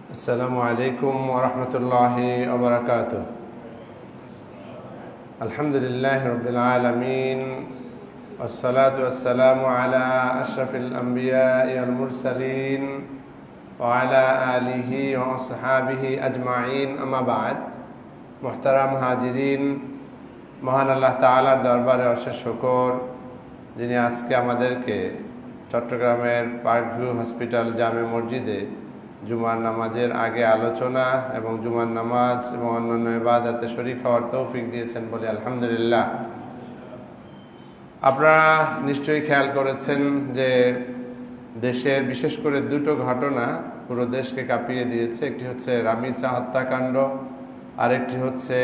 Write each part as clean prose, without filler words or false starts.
আসসালামু আলাইকুম ওয়া রাহমাতুল্লাহি ওয়া বারাকাতুহু। আলহামদুলিল্লাহি রাব্বিল আলামিন ওয়াসসালাতু ওয়াসসালামু আলা আশরাফিল আমবিয়াই ওয়াল মুরসালিন ওয়া আলা আলিহি ওয়া আসহাবিহি আজমাইন, আম্মা বা'দ। মুহতারাম হাজিরিন, মহান আল্লাহ তাআলার দরবারে অশেষ শুকর, যিনি আজকে আমাদেরকে চট্টগ্রামের পার্কভিউ হসপিটাল জামে মসজিদে জুমার নামাজের আগে আলোচনা এবং জুমার নামাজ এবং অন্যান্য ইবাদতে শরীক হওয়ার তৌফিক দিয়েছেন বলে আলহামদুলিল্লাহ। আপনারা নিশ্চয়ই খেয়াল করেছেন যে দেশের বিশেষ করে দুটো ঘটনা পুরো দেশকে কাঁপিয়ে দিয়েছে। একটি হচ্ছে রামিসা হত্যাকাণ্ড, আরেকটি হচ্ছে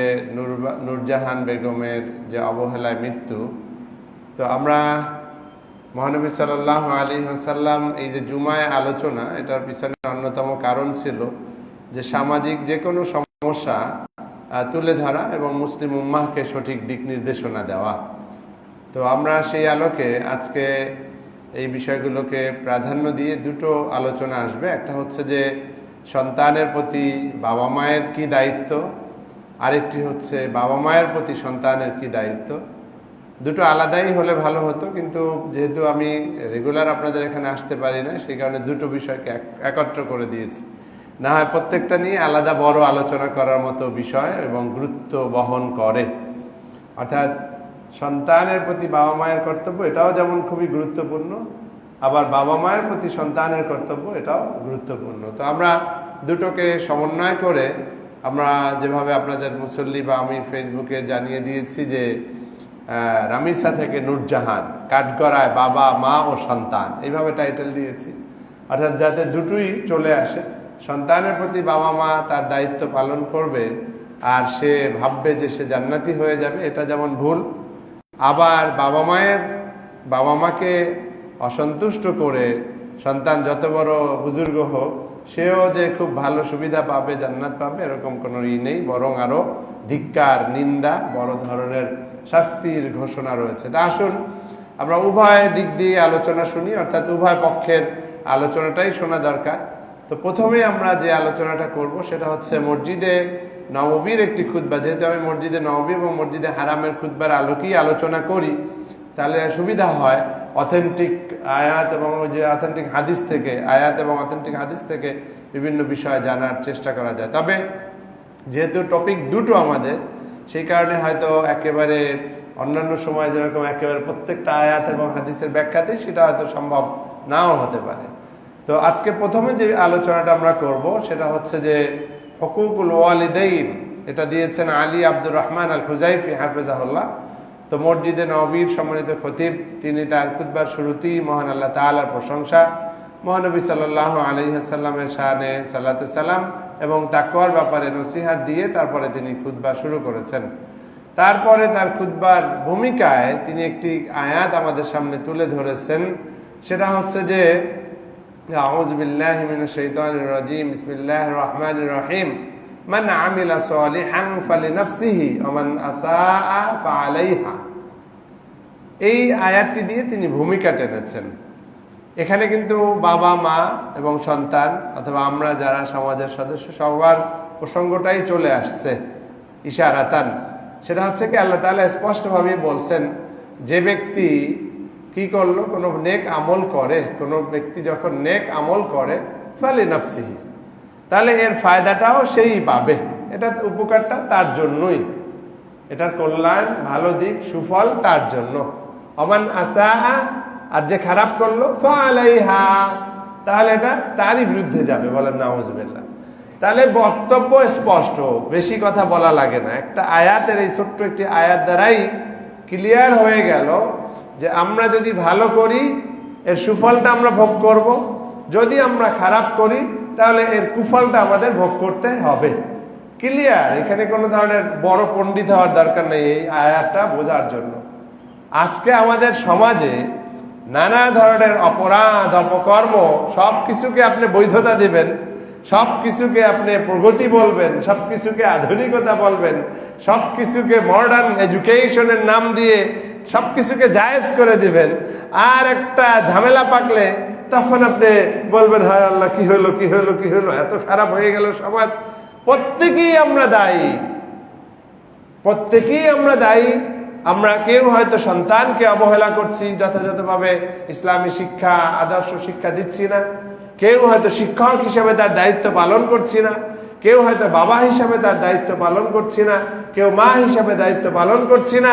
নূরজাহান বেগমের যে অবহেলায় মৃত্যু। তো আমরা মহানবী সাল্লাল্লাহু আলাইহি ওয়াসাল্লাম এই যে জুমায় আলোচনা, এটার পিছনে অন্যতম কারণ ছিল যে সামাজিক যে কোনো সমস্যা তুলে ধরা এবং মুসলিম উম্মাহকে সঠিক দিক নির্দেশনা দেওয়া। তো আমরা সেই আলোকে আজকে এই বিষয়গুলোকে প্রাধান্য দিয়ে দুটো আলোচনা আসবে। একটা হচ্ছে যে সন্তানের প্রতি বাবা মায়ের কি দায়িত্ব, আরেকটি হচ্ছে বাবা মায়ের প্রতি সন্তানের কি দায়িত্ব। দুটো আলাদাই হলে ভালো হতো, কিন্তু যেহেতু আমি রেগুলার আপনাদের এখানে আসতে পারি না, সেই কারণে দুটো বিষয়কে একত্র করে দিয়েছি। না হয় প্রত্যেকটা নিয়ে আলাদা বড় আলোচনা করার মতো বিষয় এবং গুরুত্ব বহন করে। অর্থাৎ সন্তানের প্রতি বাবা মায়ের কর্তব্য, এটাও যেমন খুবই গুরুত্বপূর্ণ, আবার বাবা মায়ের প্রতি সন্তানের কর্তব্য, এটাও গুরুত্বপূর্ণ। তো আমরা দুটোকে সমন্বয় করে আমরা যেভাবে আপনাদের মুসল্লি বা আমি ফেসবুকে জানিয়ে দিয়েছি যে রামিসা থেকে নূরজাহান, কাঠগড়ায় বাবা মা ও সন্তান, এইভাবে টাইটেল দিয়েছি। অর্থাৎ যাতে দুটোই চলে আসে। সন্তানের প্রতি বাবা মা তার দায়িত্ব পালন করবে আর সে ভাববে যে সে জান্নাতি হয়ে যাবে, এটা যেমন ভুল। আবার বাবা মাকে অসন্তুষ্ট করে সন্তান যত বড় বুজুর্গ হোক সেও যে খুব ভালো সুবিধা পাবে, জান্নাত পাবে, এরকম কোনো নেই। বরং আরো ধিক্কার, নিন্দা, বড় ধরনের শাস্তির ঘোষণা রয়েছে। তা আসুন আমরা উভয় দিক দিয়ে আলোচনা শুনি, অর্থাৎ উভয় পক্ষের আলোচনাটাই শোনা দরকার। তো প্রথমে আমরা যে আলোচনাটা করব সেটা হচ্ছে মসজিদে নববীর একটি খুতবা। যেহেতু আমি মসজিদে নববী এবং মসজিদে হারামের খুতবার আলোকেই আলোচনা করি, তাহলে সুবিধা হয় অথেন্টিক আয়াত এবং যে অথেন্টিক হাদিস থেকে, আয়াত এবং অথেন্টিক হাদিস থেকে বিভিন্ন বিষয় জানার চেষ্টা করা যায়। তবে যেহেতু টপিক দুটো আমাদের, সেই কারণে হয়তো একেবারে অন্যান্য সময় যেরকম একেবারে প্রত্যেকটা আয়াত এবং হাদিসের ব্যাখ্যাতেই সেটা হয়তো সম্ভব নাও হতে পারে। তো আজকে প্রথমে যে আলোচনাটা আমরা করব সেটা হচ্ছে যে হুকুকুল ওয়ালিদাইন। এটা দিয়েছেন আলী আব্দুর রহমান আল হুজাইফি হাফেজাহুল্লাহ। তো মসজিদে নববীর সম্মানিত খতিব, তিনি তার খুতবার শুরুতেই মহান আল্লাহ তাআলার প্রশংসা, মহানবী সাল্লাল্লাহু আলাইহি ওয়াসাল্লামের শানে সালাতু সালাম এবং তাকওয়ার ব্যাপারে নসিহত দিয়ে তারপরে তিনি খুতবা শুরু করেছেন। তারপরে তার খুতবার ভূমিকায় তিনি একটি আয়াত আমাদের সামনে তুলে ধরেছেন। সেটা হচ্ছে যে আউযু বিল্লাহি মিনাশ শাইতানির রাজীম, বিসমিল্লাহির রহমানির রহিম, মান আমিলা সালিহান ফালিনাফসিহি ওয়া মান আসাআ ফাআলাইহা। এই আয়াতটি দিয়ে তিনি ভূমিকা টেনেছেন। এখানে কিন্তু বাবা মা এবং সন্তান অথবা আমরা যারা সমাজের সদস্য সবার প্রসঙ্গটাই চলে আসছে ইশারাতান। সেটা হচ্ছে কি আল্লাহ তাআলা স্পষ্টভাবে বলছেন, যে ব্যক্তি কি করলো, কোনো নেক আমল করে, কোনো ব্যক্তি যখন নেক আমল করে ফালিনাফসিহি, তাহলে এর ফায়দাটাও সেই পাবে, এটা উপকারটা তার জন্যই, এটার কল্যাণ, ভালো দিক, সুফল তার জন্য। ওমান আসাআ, আর যে খারাপ করলো ফাআলাইহা, তাহলে এটা তারই বিরুদ্ধে যাবে। বলেন নাউযুবিল্লাহ। তাহলে বক্তব্য স্পষ্ট, বেশি কথা বলা লাগে না। একটা আয়াতের, এই ছোট্ট একটি আয়াত দ্বারাই ক্লিয়ার হয়ে গেল যে আমরা যদি ভালো করি এর সুফলটা আমরা ভোগ করব, যদি আমরা খারাপ করি তাহলে এর কুফলটা আমাদের ভোগ করতে হবে। ক্লিয়ার। এখানে কোনো ধরনের বড় পণ্ডিত হওয়ার দরকার নেই এই আয়াতটা বোঝার জন্য। আজকে আমাদের সমাজে নানা ধরনের অপরাধ, অপকর্ম, সব কিছুকে আপনি বৈধতা দিবেন, সব কিছুকে আপনি প্রগতি বলবেন, সব কিছুকে আধুনিকতা বলবেন, সব কিছুকে মডার্ন এডুকেশনের নাম দিয়ে সব কিছুকে জায়েজ করে দিবেন। আর একটা ঝামেলা পাকলে তখন আপনি বলবেন হায় আল্লাহ কি হলো কি হলো কি হলো, এত খারাপ হয়ে গেল সমাজ। প্রত্যেকেই আমরা দায়ী, প্রত্যেকেই আমরা দায়ী। আমরা কেউ হয়তো সন্তানকে অবহেলা করছি, যথাযথভাবে ইসলামী শিক্ষা আদর্শ শিক্ষা দিচ্ছি না। কেউ হয়তো শিক্ষক হিসেবে তার দায়িত্ব পালন করছি না। কেউ হয়তো বাবা হিসাবে তার দায়িত্ব পালন করছি না। কেউ মা হিসাবে দায়িত্ব পালন করছি না।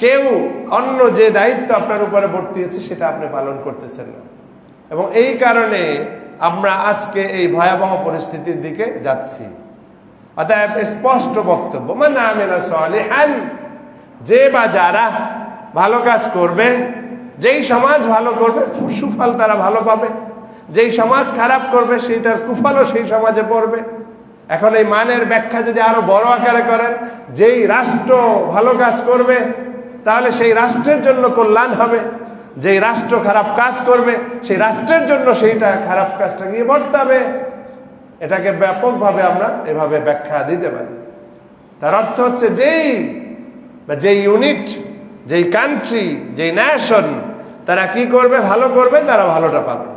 কেউ অন্য যে দায়িত্ব আপনার উপরে বর্তিয়েছে সেটা আপনি পালন করতেছেন না। এবং এই কারণে আমরা আজকে এই ভয়াবহ পরিস্থিতির দিকে যাচ্ছি। অতএব স্পষ্ট বক্তব্য, মান আমিলা সালিহান, যে বা যারা ভালো কাজ করবে, যেই সমাজ ভালো করবে সুফল তারা ভালো পাবে, যেই সমাজ খারাপ করবে সেইটার কুফলও সেই সমাজে পড়বে। এখন এই মানের ব্যাখ্যা যদি আরো বড় আকারে করেন, যেই রাষ্ট্র ভালো কাজ করবে তাহলে সেই রাষ্ট্রের জন্য কল্যাণ হবে, যেই রাষ্ট্র খারাপ কাজ করবে সেই রাষ্ট্রের জন্য সেইটা খারাপ কাজটা গিয়ে বর্তাবে। এটাকে ব্যাপকভাবে আমরা এভাবে ব্যাখ্যা দিতে পারি। তার অর্থ হচ্ছে যেই ইউনিট, যেই কান্ট্রি, যেই নেশন তারা কি করবে, ভালো করবে, তারা ভালোটা পাবে।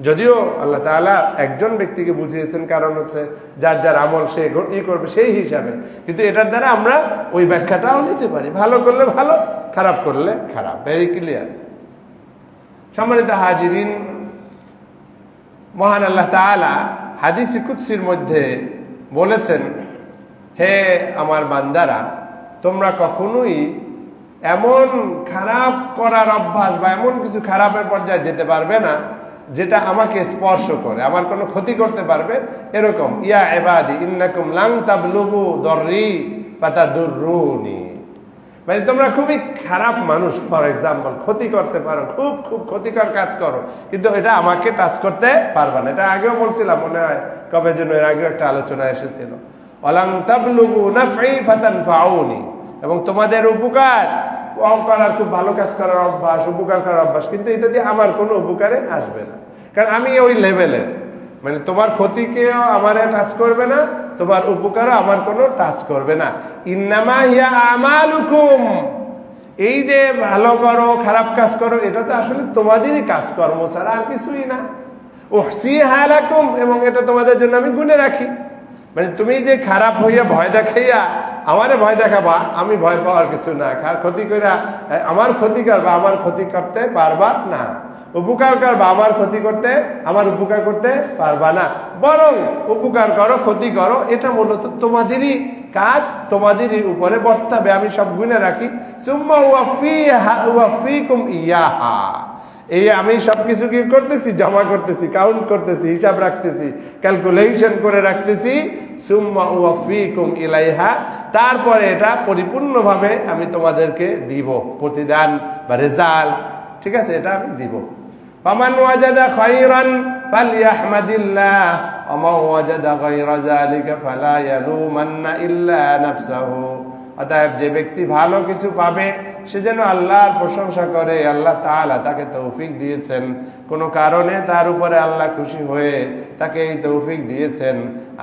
যদিও আল্লাহ তাআলা একজন ব্যক্তিকে বুঝিয়েছেন, কারণ হচ্ছে যার যার আমল সে ই করবে সেই হিসাবে, কিন্তু এটার দ্বারা আমরা ওই ব্যাখ্যাটাও নিতে পারি, ভালো করলে ভালো, খারাপ করলে খারাপ। Very clear. সম্মানিত হাজিরিন, মহান আল্লাহ তাআলা হাদিসে কুদসির মধ্যে বলেছেন, হে আমার বান্দারা, তোমরা কখনোই এমন খারাপ করার অভ্যাস বা এমন কিছু খারাপের পর্যায়ে যেতে পারবে না যেটা আমাকে স্পর্শ করে, আমার কোনো ক্ষতি করতে পারবে এরকম। ইয়া ইবাদি ইন্নাকুম লান তাবলুগু দররি ফাতাদুররুনি, মানে তোমরা খুবই খারাপ মানুষ, ফর এক্সাম্পল ক্ষতি করতে পারো, খুব খুব ক্ষতিকর কাজ করো, কিন্তু এটা আমাকে টাচ করতে পারবে না। এটা আগেও বলছিলাম, মনে হয় কবে যেন, এর আগেও একটা আলোচনা এসেছিল। ওয়ালান তাবলুগু নাফঈ ফাতানফাউনি, এবং তোমাদের উপকার করার, খুব ভালো কাজ করার অভ্যাস, উপকার করার অভ্যাস, কিন্তু এটা দিয়ে আমার কোনো উপকারে আসবে না, কারণ আমি ওই লেভেলের, মানে তোমার ক্ষতিকেও আমার টাচ করবে না, তোমার উপকারও আমার কোনো টাচ করবে না। ইন্নামা হিয়া আমালুকুম, এই যে ভালো করো খারাপ কাজ করো এটা তো আসলে তোমাদেরই কাজকর্ম ছাড়া আর কিছুই না। উহসিহা লাকুম, এবং এটা তোমাদের জন্য আমি গুনে রাখি। মানে তুমি যে খারাপ হইয়া ভয় দেখাইয়া আমারে ভয় দেখাবা, আমি ভয় পাওয়ার কিছু না। ক্ষতি করে আমার ক্ষতি করবা, আমার ক্ষতি করতে পারবা না। উপকার করবা, আমার ক্ষতি করতে, আমার উপকার করতে পারবা না। বরং উপকার করো, ক্ষতি করো, এটা মূলত তোমাদেরই কাজ, তোমাদেরই উপরে বর্তাবে, আমি সব গুনে রাখি। সুম্মা ওয়াফিকুম ইয়াহা, এই আমি সবকিছু কি করতেছি, জমা করতেছি, কাউন্ট করতেছি, হিসাব রাখতেছি, ক্যালকুলেশন করে রাখতেছি। সুম্মা ওয়াফিকুম ইলাইহা, তারপরে এটা পরিপূর্ণভাবে আমি তোমাদেরকে দিব, প্রতিদান বা রেজাল্ট, ঠিক আছে, এটা আমি দিব। ফামান ওয়াজাদা খায়রান ফালইহমাদিল্লাহ ওয়া মান ওয়াজাদা গায়রা যালিকা ফালা ইয়ালুমান্না ইল্লা নাফসাহু। অতএব যে ব্যক্তি ভালো কিছু পাবে সে যেন আল্লাহর প্রশংসা করে, আল্লাহ তাআলা তাকে তৌফিক দিয়েছেন, কোনো কারণে তার উপরে আল্লাহ খুশি হয়ে তাকে এই তৌফিক দিয়েছেন।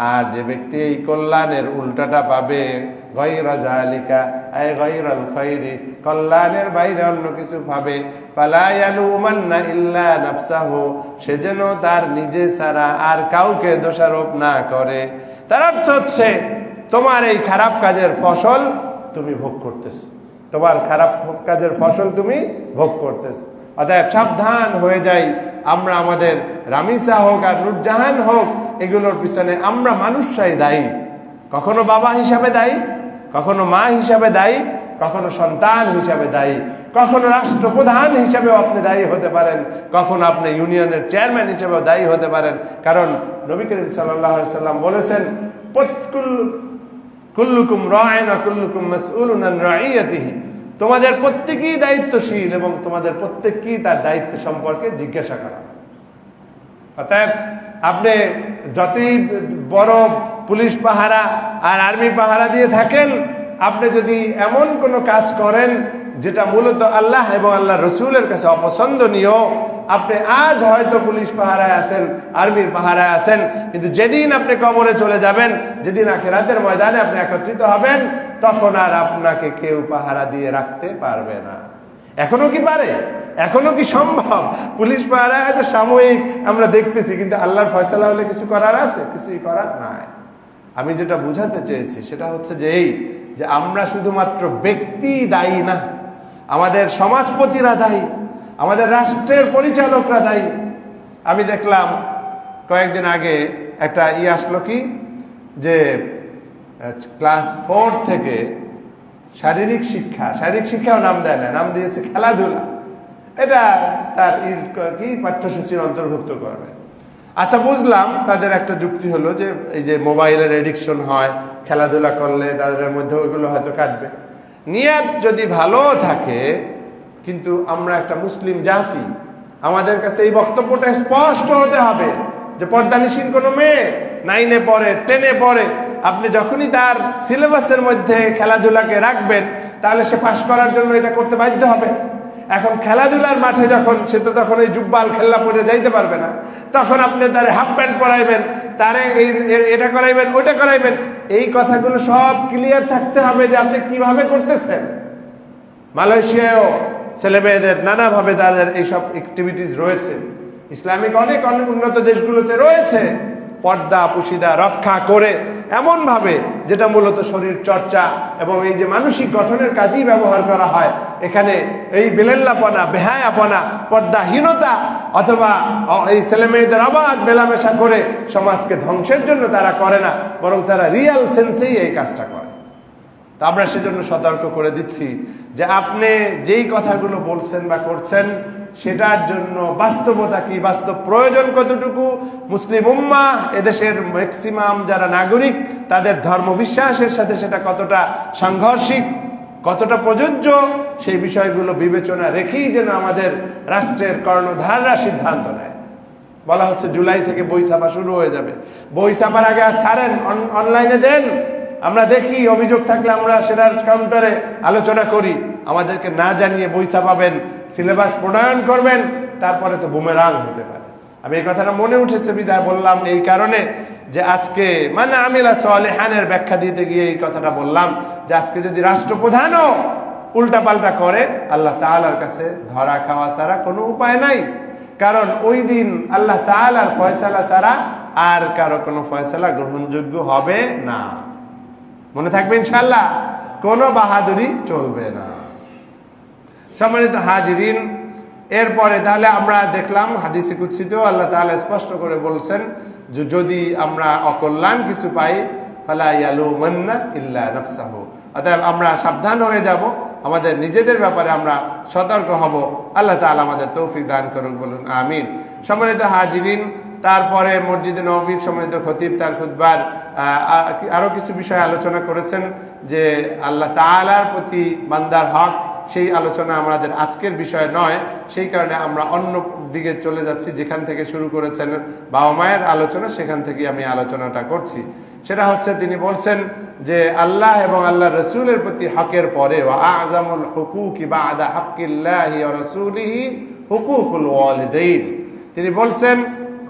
আর যে ব্যক্তি এই কল্যাণের উল্টাটা পাবে, গায়রা যালিকা আই গায়রাল খায়রি, কল্যাণের বাইরে অন্য কিছু পাবে, ফালা ইয়ালুমান্না ইল্লা নাফসাহু, সে যেন তার নিজে ছাড়া আর কাউকে দোষারোপ না করে। তার অর্থ হচ্ছে তোমার এই খারাপ কাজের ফসল তুমি ভোগ করতেছো, তোমার খারাপ কাজের ফসল তুমি ভোগ করতেছো। অতএব সাবধান হয়ে যাই আমরা, আমাদের রামিসা হোক আর নুরজাহান হোক, এগুলোর পিছনে আমরা মানুষরাই দায়ী। কখনো বাবা হিসাবে দায়ী, কখনো মা হিসাবে দায়ী, কখনো সন্তান হিসাবে দায়ী, কখনো রাষ্ট্রপ্রধান হিসাবেও আপনি দায়ী হতে পারেন, কখনো আপনি ইউনিয়নের চেয়ারম্যান হিসেবেও দায়ী হতে পারেন। কারণ নবী করিম সাল্লাল্লাহু আলাইহি সাল্লাম বলেছেন, কুল্লুকুম রাঈন ওয়া কুল্লুকুম মাসউলুন আন রাঈয়াতিহি, তোমাদের প্রত্যেকেই দায়িত্বশীল এবং তোমাদের প্রত্যেককেই তার দায়িত্ব সম্পর্কে জিজ্ঞাসা করা। অতএব আপনি যতই বড় পুলিশ পাহারা আর আর্মি পাহারা দিয়ে থাকেন, আপনি যদি এমন কোনো কাজ করেন যেটা মূলত আল্লাহ এবং আল্লাহ রসুলের কাছে অপছন্দনীয়, আপনি আজ হয়তো পুলিশ পাহারায় আছেন, আর্মির পাহারায় আছেন, কিন্তু যেদিন আপনি কবরে চলে যাবেন, যেদিন আখিরাতের ময়দানে আপনি একত্রিত হবেন, তখন আর আপনাকে কেউ পাহারা দিয়ে রাখতে পারবে না। এখনো কি পারে? এখনো কি সম্ভব? পুলিশ পাহারা হয়তো সাময়িক আমরা দেখতেছি, কিন্তু আল্লাহর ফয়সালা হলে কিছু করার আছে? কিছুই করার নাই। আমি যেটা বুঝাতে চেয়েছি সেটা হচ্ছে যে এই যে আমরা শুধুমাত্র ব্যক্তি দায়ী না, আমাদের সমাজপতিরা দায়ী, আমাদের রাষ্ট্রের পরিচালকরা দায়ী। আমি দেখলাম কয়েকদিন আগে একটা আসলো কি যে ক্লাস 4 থেকে শারীরিক শিক্ষাও নাম দেয় না, নাম দিয়েছে খেলাধুলা। এটা তার কি পাঠ্যসূচির অন্তর্ভুক্ত করবে। আচ্ছা, বুঝলাম তাদের একটা যুক্তি হলো যে এই যে মোবাইলের এডিকশন হয়, খেলাধুলা করলে তাদের মধ্যে ওইগুলো হয়তো কাটবে। নিয়াত যদি ভালো থাকে, কিন্তু আমরা একটা মুসলিম জাতি, আমাদের কাছে এই বক্তব্যটা স্পষ্ট হতে হবে যে পর্দানিসীন কোনো মেয়ে 9-এ পড়ে, 10-এ পড়ে, আপনি যখনই তার সিলেবাসের মধ্যে খেলাধুলাকে রাখবেন, তাহলে সে পাশ করার জন্য এটা করতে বাধ্য হবে। এখন খেলাধুলার মাঠে যখন সে তো তখন এই জুব্বাল খেলা পরে যাইতে পারবে না, তখন আপনি তারে হাফ প্যান্ট পরাইবেন, তারে এটা করাইবেন, ওটা করাইবেন। এই কথাগুলো সব ক্লিয়ার থাকতে হবে যে আপনি কিভাবে করতেছেন। মালয়েশিয়ায়ও ছেলে মেয়েদের নানাভাবে তাদের এইসব অ্যাক্টিভিটিস রয়েছে, ইসলামিক অনেক অনেক উন্নত দেশগুলোতে রয়েছে। পর্দা পুশিদা রক্ষা করে এমন ভাবে যেটা মূলত শরীর চর্চা এবং এই যে মানসিক গঠনের কাজেই ব্যবহার করা হয়। এখানে এই বেলেল্লাপনা, বেহায়াপনা, পর্দাহীনতা অথবা এই ছেলে মেয়েদের অবাধ মেলামেশা করে সমাজকে ধ্বংসের জন্য তারা করে না, বরং তারা রিয়াল সেন্সেই এই কাজটা করে। তো আমরা সেজন্য সতর্ক করে দিচ্ছি যে আপনি যেই কথাগুলো বলছেন বা করছেন, সেটার জন্য বাস্তবতা কি, বাস্তব প্রয়োজন কতটুকু, মুসলিম উম্মাহ এদেশের ম্যাক্সিমাম যারা নাগরিক তাদের ধর্ম বিশ্বাসের সাথে সেটা কতটা সাংঘর্ষিক, কতটা প্রযোজ্য, সেই বিষয়গুলো বিবেচনা রেখেই যেন আমাদের রাষ্ট্রের কর্ণধাররা সিদ্ধান্ত নেয়। বলা হচ্ছে জুলাই থেকে বই ছাপা শুরু হয়ে যাবে। বই ছাপার আগে আর ছাড়েন, অনলাইনে দেন, আমরা দেখি, অভিযোগ থাকলে আমরা সেটার কাউন্টারে আলোচনা করি। আমাদেরকে না জানিয়ে বই ছাপাবেন, সিলেবাস প্রণয়ন করবেন, তারপরে তো বুমেরাং হতে পারে। আমি এই কথাটা মনে উঠেছে বিদায় বললাম এই কারণে যে আজকে মানে আমিলা সালেহানের ব্যাখ্যা দিতে গিয়ে এই কথাটা বললাম যে আজকে যদি রাষ্ট্রপ্রধানও উল্টাপাল্টা করে, আল্লাহ তাআলার কাছে ধরা খাওয়া ছাড়া কোনো উপায় নাই। কারণ ওই দিন আল্লাহ তাআলার ফয়সালা ছাড়া আর কারো কোনো ফয়সালা গ্রহণযোগ্য হবে না। মনে থাকবে ইনশাআল্লাহ, কোনো বাহাদুরি চলবে না। সম্মানিত হাজিরিন, এরপরে তাহলে আমরা দেখলাম হাদিসে কুদসিতেও আল্লাহ তাআলা স্পষ্ট করে বলছেন যে যদি আমরা অকল্যাণ কিছু পাই, ফালা ইয়ালুমান্না ইল্লা নাফসাহু, অতএব আমরা সাবধান হয়ে যাব, আমাদের নিজেদের ব্যাপারে আমরা সতর্ক হব। আল্লাহ তাআলা আমাদের তৌফিক দান করুন, বলুন আমিন। সম্মানিত হাজিরিন, তারপরে মসজিদে নববীর সম্মানিত খতিব তার খুতবার আরো কিছু বিষয় আলোচনা করেছেন যে আল্লাহ তাআলার প্রতি বান্দার হক, সেই আলোচনা আমাদের আজকের বিষয় নয়, সেই কারণে আমরা অন্য দিকে চলে যাচ্ছি। যেখান থেকে শুরু করেছেন বাবা মায়ের আলোচনা, সেখান থেকে আমি আলোচনাটা করছি। সেটা হচ্ছে তিনি বলছেন যে আল্লাহ এবং আল্লাহ রসুলের প্রতি হকের পরে আযমুল হুকুকি বা'দা হাক্কিল্লাহি ওয়া রাসূলিহি হুকুকুল ওয়ালিদাইন, তিনি বলছেন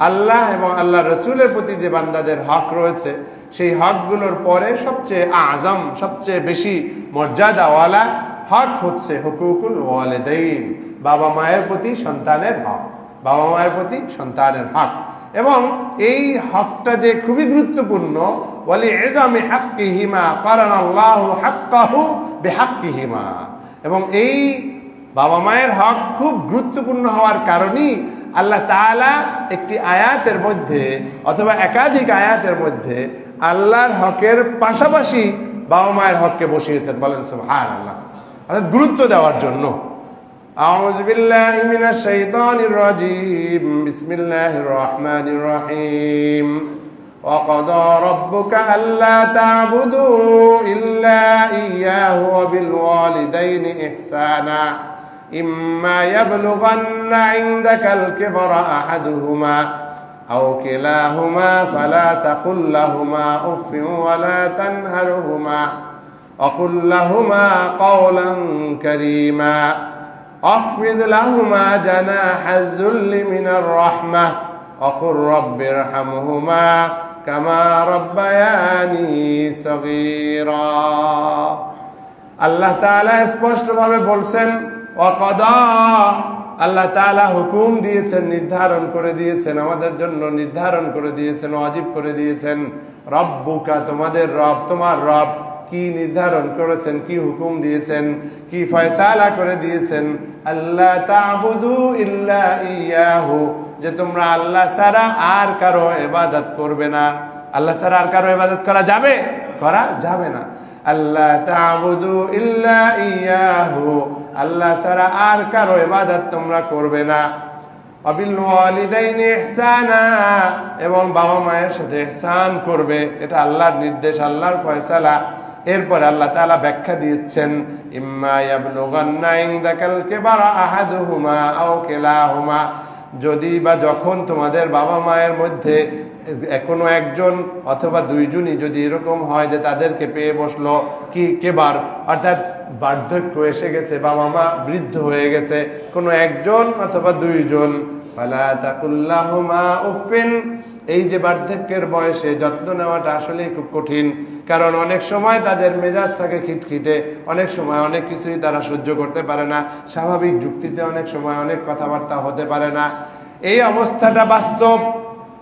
আল্লাহ এবং আল্লাহ রসুলের প্রতি যে বান্দাদের হক রয়েছে, সেই হকগুলোর পরে সবচেয়ে আযম, সবচেয়ে বেশি মর্যাদাওয়ালা হক হচ্ছে হুকুকুল ওয়ালিদাইন, বাবা মায়ের প্রতি সন্তানের হক, বাবা মায়ের প্রতি সন্তানের হক। এবং এই হকটা যে খুবই গুরুত্বপূর্ণ, ওয়ালি ইযামি হাক্কিহিমা কারানাল্লাহু হাক্কাহু বিহাক্কিহিমা, এবং এই বাবা মায়ের হক খুব গুরুত্বপূর্ণ হওয়ার কারণেই আল্লাহ তাআলা একটি আয়াতের মধ্যে অথবা একাধিক আয়াতের মধ্যে আল্লাহর হকের পাশাপাশি বাবা মায়ের হককে বসিয়েছেন। বলেন সুবহানাল্লাহ, অর্থাৎ গুরুত্ব দেওয়ার জন্য। আউযু বিল্লাহি মিনাশ শাইতানির রাজীম, বিসমিল্লাহির রহমানির রহিম। ওয়া ক্বাদা রাব্বুকা আল্লা তা'বুদু ইল্লা ইয়্যাহু ওয়া বিল ওয়ালিদাইনি ইহসানা ইম্মা ইয়াবলুগান্না ইনদাকাল কিবরা আহাদুহুমা আও কিলাহুমা ফালা তাকুল লাহুমা উফফিন ওয়া লা তানহারহুমা وقل لهما قولا كريما واخفض لهما جناح الذل من الرحمة وقل رب ارحمهما كما ربياني صغيرا। আল্লাহ তাআলা স্পষ্টভাবে বলছেন ওয়াকাদা, আল্লাহ তাআলা হুকুম দিয়েছেন, নির্ধারণ করে দিয়েছেন, আমাদের জন্য নির্ধারণ করে দিয়েছেন, ওয়াজিব করে দিয়েছেন। রব্বুকা, তোমাদের রব, তোমার রব কি নির্ধারণ করেছেন, কি হুকুম দিয়েছেন, কি ফয়সালা করে দিয়েছেন? আল্লাহ তা'বুদু ইল্লা ইয়াহু, যে তোমরা আল্লাহ ছাড়া আর কারো ইবাদত করবে না। আল্লাহ ছাড়া আর কারো ইবাদত করা যাবে? করা যাবে না। আল্লাহ তা'বুদু ইল্লা ইয়াহু, আল্লাহ ছাড়া আর কারো ইবাদত তোমরা করবে না। ওয়াবিল ওয়ালিদাইনি ইহসানা, এবং বাবা মায়ের সাথে ইহসান করবে। এটা আল্লাহর নির্দেশ, আল্লাহর ফয়সালা। এরপর আল্লাহ তাআলা ব্যাখ্যা দিচ্ছেন, ইম্মা ইয়াবলুগান্না ইনদাকাল কিবারা আহাদুহুমা আও কিলাহুমা, যদি বা যখন তোমাদের বাবা মায়ের মধ্যে কোনো একজন অথবা দুইজনই যদি এরকম হয় যে তাদেরকে পেয়ে বসলো কি কেবার, অর্থাৎ বার্ধক্য এসে গেছে, বাবা মা বৃদ্ধ হয়ে গেছে, কোনো একজন অথবা দুইজন, ফালা তাকুল্লাহুমা উফিন, এই যে বার্ধক্যের বয়সে যত্ন নেওয়াটা আসলেই খুব কঠিন, কারণ অনেক সময় তাদের মেজাজ থাকে খিটখিটে, অনেক সময় অনেক কিছুই তারা সহ্য করতে পারে না, স্বাভাবিক যুক্তিতে অনেক সময় অনেক কথাবার্তা হতে পারে না। এই অবস্থাটা বাস্তব।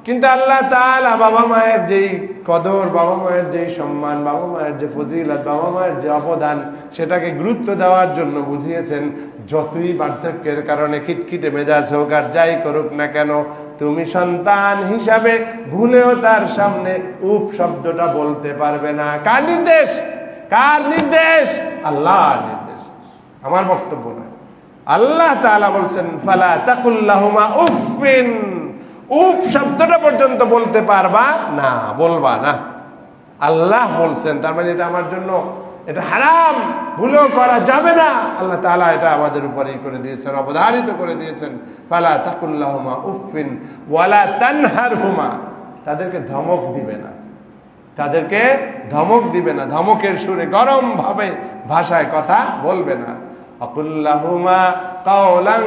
কিন্তু আল্লাহ তাআলা বাবা মায়ের যেই কদর, বাবা মায়ের যেই সম্মান, বাবা মায়ের যে ফজিলত, বাবা মায়ের যে অবদান, সেটাকে গুরুত্ব দেওয়ার জন্য বুঝিয়েছেন, যতই বার্ধক্যের কারণে খিটখিটে মেজাজ হোক আর যাই করুক না কেন, তুমি সন্তান হিসাবে ভুলেও তার সামনে উপ শব্দটা বলতে পারবে না। কার নির্দেশ? কার নির্দেশ? আল্লাহর নির্দেশ, আমার বক্তব্য না। আল্লাহ তাআলা বলছেন, ফালা তাকুল্লাহুমা উফিন, উপ শব্দটা পর্যন্ত বলতে পারবা না, বলবা না। আল্লাহ বলছেন, তার মানে এটা আমার জন্য এটা হারাম, ভুলেও করা যাবে না। আল্লাহ তাআলা এটা আমাদের উপরেই করে দিয়েছেন, অবধারিত করে দিয়েছেন। ফালা তাকুল্লাহুমা উফিন ওয়ালা তানহারহুমা, তাদেরকে ধমক দিবে না, তাদেরকে ধমক দিবে না, ধমকের সুরে গরম ভাবে ভাষায় কথা বলবে না। আকুল্লাহুমা কাওলান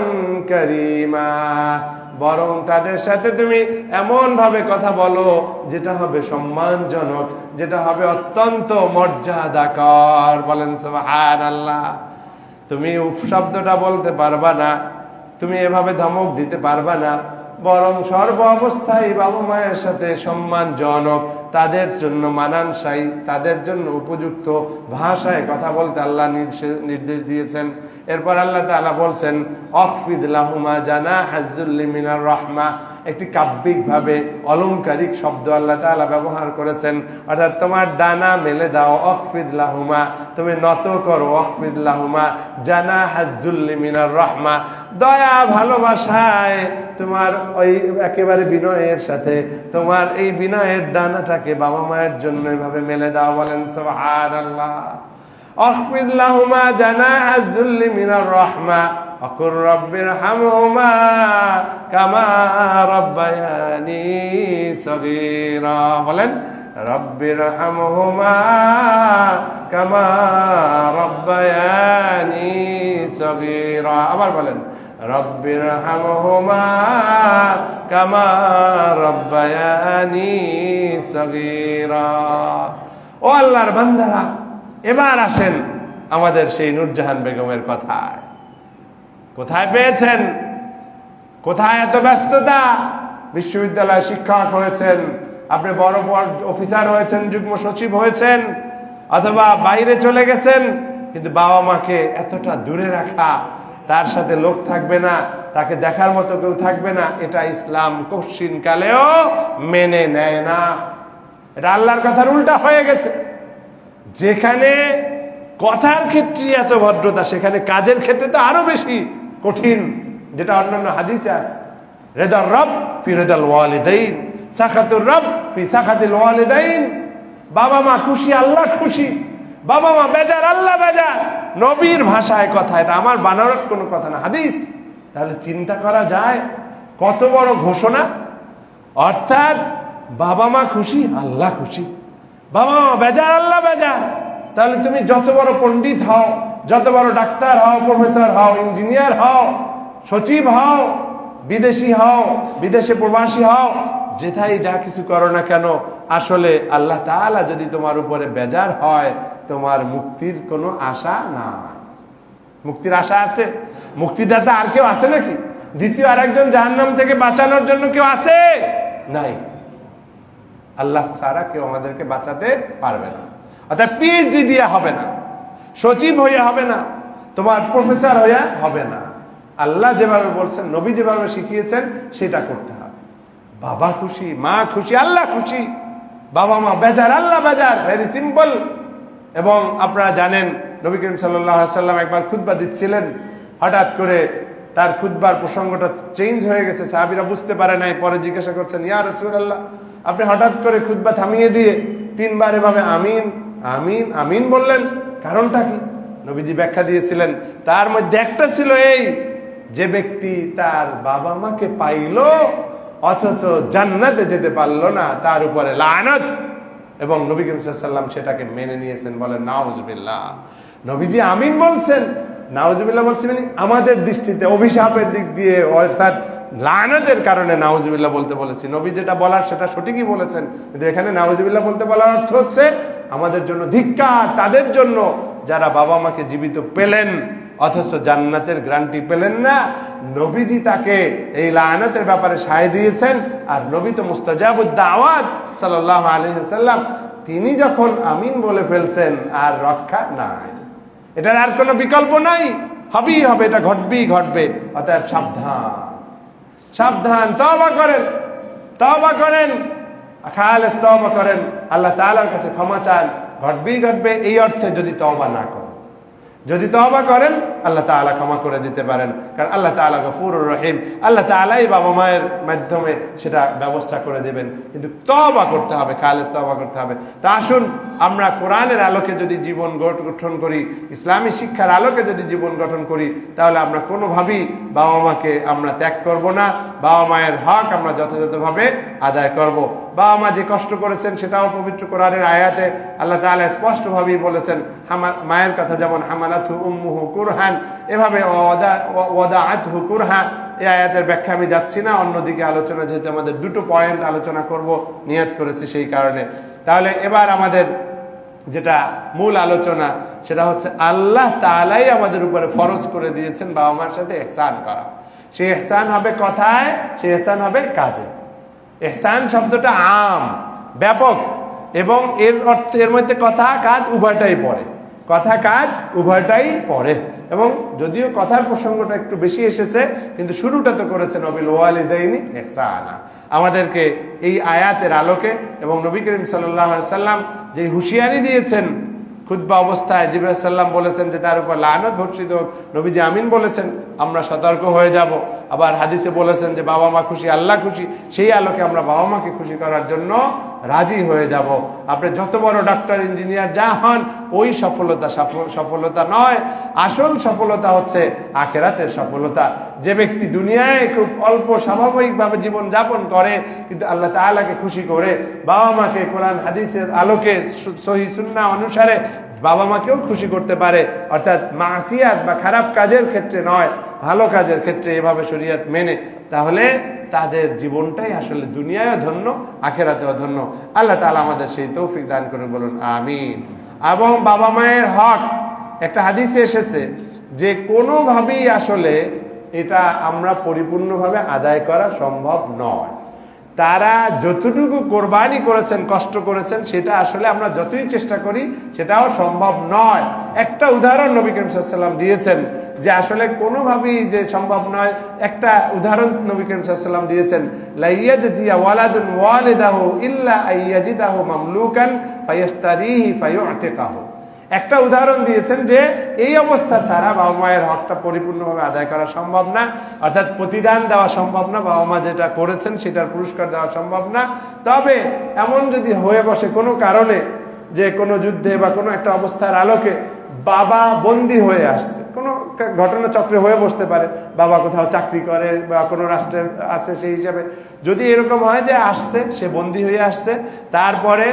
কারীমা, বরং তাদের সাথে তুমি এমন ভাবে কথা বলো যেটা হবে সম্মানজনক, যেটা হবে অত্যন্ত মর্যাদাকর। বলেন সুবহানাল্লাহ। তুমি উফ শব্দটা বলতে পারবা না, তুমি এভাবে ধমক দিতে পারবা না, বরং সর্ব অবস্থায় বাবা মায়ের সাথে সম্মানজনক, তাদের জন্য মানানসাই, তাদের জন্য উপযুক্ত ভাষায় কথা বলতে আল্লাহ নির্দেশ দিয়েছেন। এরপর আল্লাহ তাআলা বলছেন, আখফিদ লাহুমা জানাহাজ যুল্লি মিনার রাহমা, একটি কাব্যিক ভাবে অলংকারিক শব্দ আল্লাহ তাআলা ব্যবহার করেছেন, অর্থাৎ তোমার ডানা মেলে দাও। আখফিদ লাহুমা, তুমি নত করো। আখফিদ লাহুমা জানাহাজ যুল্লি মিনার রাহমা, দয়া ভালোবাসায় তোমার ওই একেবারে বিনয়ের সাথে তোমার এই বিনয়ের ডানাটাকে বাবা মায়ের জন্য এভাবে মেলে দাও। বলেন সুবহানাল্লাহ। আখফিদ লাহুমা জানাহাজ যুল্লি মিনার রাহমা আকুর রব্বিরহামহুমা কামা রাব্বায়ানি সগীরা। বলেন রব্বিরহামহুমা কামা রাব্বায়ানি সগীরা। আবার বলেন রব্বিরহামহুমা কামা রাব্বায়ানি সগীরা। ও আল্লাহর বান্দারা, এবার আসেন আমাদের সেই নূরজাহান বেগমের কথায়। কোথায় পেয়েছেন? কোথায় এত ব্যস্ততা? বিশ্ববিদ্যালয়ে শিক্ষক হয়েছেন, আপনি বড় বড় অফিসার হয়েছেন, যুগ্ম সচিব হয়েছেন, অথবা বাইরে চলে গেছেন, কিন্তু বাবা মাকে এতটা দূরে রাখা, তার সাথে লোক থাকবে না, তাকে দেখার মতো কেউ থাকবে না, এটা ইসলাম কশিন কালেও মেনে নেয় না। এটা আল্লাহর কথার উল্টা হয়ে গেছে। যেখানে কথার ক্ষেত্রে এত ভদ্রতা, সেখানে কাজের ক্ষেত্রে তো আরো বেশি কঠিন, যেটা অন্যান্য হাদিসে আছে। রিদার রব ফি রিদাল ওয়ালিদাইন, সাখাতুর রব ফি সাখাতিল ওয়ালিদাইন। বাবা মা খুশি, আল্লাহ খুশি। বাবা মা বেজার, আল্লাহ বেজার। নবীর ভাষায় কথা, এটা আমার বানানোর কোনো কথা না, হাদিস। তাহলে চিন্তা করা যায় কত বড় ঘোষণা। অর্থাৎ বাবা মা খুশি, আল্লাহ খুশি। বাবা মা বেজার, আল্লাহ বেজার। তাহলে তুমি যত বড় পণ্ডিত হও, যত বড় ডাক্তার হও, প্রফেসর হও, ইঞ্জিনিয়ার হও, সচিব হও, বিদেশি হও, বিদেশে প্রবাসী হও, যেথায় যা কিছু করো না কেন, আসলে আল্লাহ তাআলা যদি তোমার উপরে বেজার হয়, তোমার মুক্তির কোনো আশা নাই। মুক্তির আশা আছে? মুক্তিদাতা আর কেউ আছে নাকি? দ্বিতীয় আরেকজন জাহান্নাম থেকে বাঁচানোর জন্য কেউ আছে? নাই। আল্লাহ ছাড়া কেউ আমাদেরকে বাঁচাতে পারবে না। অর্থাৎ পিএইচডি দিয়ে হবে না, সচিব হইয়া হবে না, তোমার প্রফেসর হইয়া হবে না। আল্লাহ যেভাবে বলছেন, নবী যেভাবে শিখিয়েছেন সেটা করতে হবে। বাবা খুশি, মা খুশি, আল্লাহ খুশি। বাবা মা বেজার, আল্লাহ বেজার, ভেরি সিম্পল। এবং আপনারা জানেন নবী করিম সাল্লাল্লাহু আলাইহি ওয়াসাল্লাম একবার খুতবা দিচ্ছিলেন, হঠাৎ করে তার খুতবার প্রসঙ্গটা চেঞ্জ হয়ে গেছে, সাহাবীরা বুঝতে পারে নাই। পরে জিজ্ঞাসা করছেন, ইয়া রাসূলুল্লাহ, আপনি হঠাৎ করে খুতবা থামিয়ে দিয়ে 3 বার এভাবে আমিন আমিন আমিন বললেন, কারণটা কি? নবীজি ব্যাখ্যা দিয়েছিলেন, তার মধ্যে একটা ছিল এই, যে ব্যক্তি তার বাবা মাকে পাইল অথচ জান্নাতে যেতে পারলো না, তার উপরে লানত। এবং নবী করিম সাল্লাল্লাহু আলাইহি ওয়াসাল্লাম সেটাকে মেনে নিয়েছেন। বলেন নাউজুবিল্লাহ। নবীজি আমিন বলছেন, নাউজুবিল্লাহ বলছেন, মানে আমাদের দৃষ্টিতে অভিশাপের দিক দিয়ে, অর্থাৎ লানতের কারণে নাউজুবিল্লাহ বলতে বলেছি। নবী যেটা বলার সেটা সঠিকই বলেছেন, কিন্তু এখানে নাউজুবিল্লাহ বলতে বলার অর্থ হচ্ছে আমাদের জন্য ধিক্কার, তাদের জন্য যারা বাবা মাকে জীবিত পেলেন অথচ জান্নাতের গ্যারান্টি পেলেন না। নবীজি তাকে এই লানতের ব্যাপারে সায় দিয়েছেন। আর নবী তো মুস্তাজাবুদ দাওয়াত সাল্লাল্লাহু আলাইহি ওয়াসাল্লাম, তিনি যখন আমিন বলে ফেলছেন আর রক্ষা নাই, এটার আর কোনো বিকল্প নাই, হবেই হবে, এটা ঘটবেই ঘটবে। অতএব সাবধান, সাবধান, তওবা করেন, তওবা করেন, খালেস তওবা করেন, আল্লাহ তাআলার কাছে ক্ষমা চান, ঘটবেই ঘটবে। এই অর্থে যদি তওবা না করেন, যদি তওবা করেন আল্লাহ তাআলা ক্ষমা করে দিতে পারেন, কারণ আল্লাহ তাআলা গফুরুর রহিম। আল্লাহ তাআলাই বাবা মায়ের মাধ্যমে সেটা ব্যবস্থা করে দেবেন, কিন্তু তওবা করতে হবে, খালেস তওবা করতে হবে। তা আসুন আমরা কোরআনের আলোকে যদি জীবন গঠন করি, ইসলামী শিক্ষার আলোকে যদি জীবন গঠন করি, তাহলে আমরা কোনোভাবেই বাবা মাকে আমরা ত্যাগ করব না, বাবা মায়ের হক আমরা যথাযথভাবে আদায় করব। বাবা মা যে কষ্ট করেছেন সেটাও পবিত্র কোরআনের আয়াতে আল্লাহ তাআলা স্পষ্টভাবেই বলেছেন। মায়ের কথা যেমন হামালাতহু উম্মুহু কুরহান, এভাবে ওয়াদাআতহু কুরহা। এই আয়াতের ব্যাখ্যা আমি যাচ্ছি না, অন্যদিকে আলোচনা, যেহেতু আমাদের 2টো পয়েন্ট আলোচনা করব নিয়ত করেছি সেই কারণে। তাহলে এবার আমাদের যেটা মূল আলোচনা সেটা হচ্ছে আল্লাহ তাআলাই আমাদের উপরে ফরজ করে দিয়েছেন বাবা মার সাথে ইহসান করা। সেই ইহসান হবে কথায়, সেই ইহসান হবে কাজে। ইহসান শব্দটা আম, ব্যাপক, এবং এর অর্থ, এর মধ্যে কথা কাজ উভয়টাই পড়ে, কথা কাজ উভয়টাই পড়ে। এবং যদিও কথার প্রসঙ্গটা একটু বেশি এসেছে, কিন্তু শুরুটা তো করেছেন ওয়াবিল ওয়ালিদাইনি ইহসানা। আমাদেরকে এই আয়াতের আলোকে এবং নবী করিম সাল্লাল্লাহু আলাইহি ওয়াসাল্লাম যে হুঁশিয়ারি দিয়েছেন খুতবা অবস্থায়, জিবরাইল সাল্লাম বলেছেন যে তার উপর লানত বর্ষিত হোক, নবীজি আমিন বলেছেন, আমরা সতর্ক হয়ে যাব। আবার হাদিসে বলেছেন যে বাবা মা খুশি আল্লাহ খুশি, সেই আলোকে আমরা বাবা মাকে খুশি করার জন্য রাজি হয়ে যাব। আপনি যত বড় ডাক্তার ইঞ্জিনিয়ার যা হন, ওই সফলতা সফলতা নয়। আসল সফলতা হচ্ছে আখিরাতের সফলতা। যে ব্যক্তি দুনিয়ায় খুব অল্প স্বাভাবিকভাবে জীবন যাপন করে, কিন্তু আল্লাহ তাআলাকে খুশি করে, বাবা মাকে কোরআন হাদিসের আলোকে সহিহ সুন্নাহ অনুসারে বাবা মাকেও খুশি করতে পারে, অর্থাৎ মাসিয়াত বা খারাপ কাজের ক্ষেত্রে নয়, ভালো কাজের ক্ষেত্রে এভাবে শরীয়ত মেনে, তাহলে তাদের জীবনটাই আসলে দুনিয়ায়ও ধন্য, আখিরাতেও ধন্য। আল্লাহ তাআলা আমাদের সেই তৌফিক দান করুন, বলুন আমিন। এবং বাবা মায়ের হক, একটা হাদিসে এসেছে যে কোনোভাবেই আসলে এটা আমরা পরিপূর্ণভাবে আদায় করা সম্ভব নয়। তারা যতটুকু কোরবানি করেছেন, কষ্ট করেছেন, সেটা আসলে আমরা যতই চেষ্টা করি সেটাও সম্ভব নয়। একটা উদাহরণ নবী করিম সাল্লাল্লাহু আলাইহি ওয়াসাল্লাম দিয়েছেন যে আসলে কোনোভাবেই যে সম্ভব নয়। একটা উদাহরণ নবী করিম সাল্লাল্লাহু আলাইহি ওয়াসাল্লাম দিয়েছেন, লা ইয়াজজিয়া ওয়ালাদুন ওয়ালিদাহু ইল্লা আইয়াজিদাহু মামলুকান ফায়াশতারিহি ফায়ুতিকাহু। একটা উদাহরণ দিয়েছেন যে এই অবস্থা ছাড়া বাবা মায়ের হকটা পরিপূর্ণভাবে আদায় করা সম্ভব না, অর্থাৎ প্রতিদান দেওয়া সম্ভব না, বাবা মা যেটা করেছেন সেটার পুরস্কার দেওয়া সম্ভব না। তবে এমন যদি হয়ে বসে কোনো কারণে, যে কোনো যুদ্ধে বা কোনো একটা অবস্থার আলোকে বাবা বন্দী হয়ে আসছে, কোনো ঘটনা চক্রে হয়ে বসতে পারে, বাবা কোথাও চাকরি করে বা কোনো রাষ্ট্রের আছে, সেই হিসাবে যদি এরকম হয় যে আসছে, সে বন্দী হয়ে আসছে, তারপরে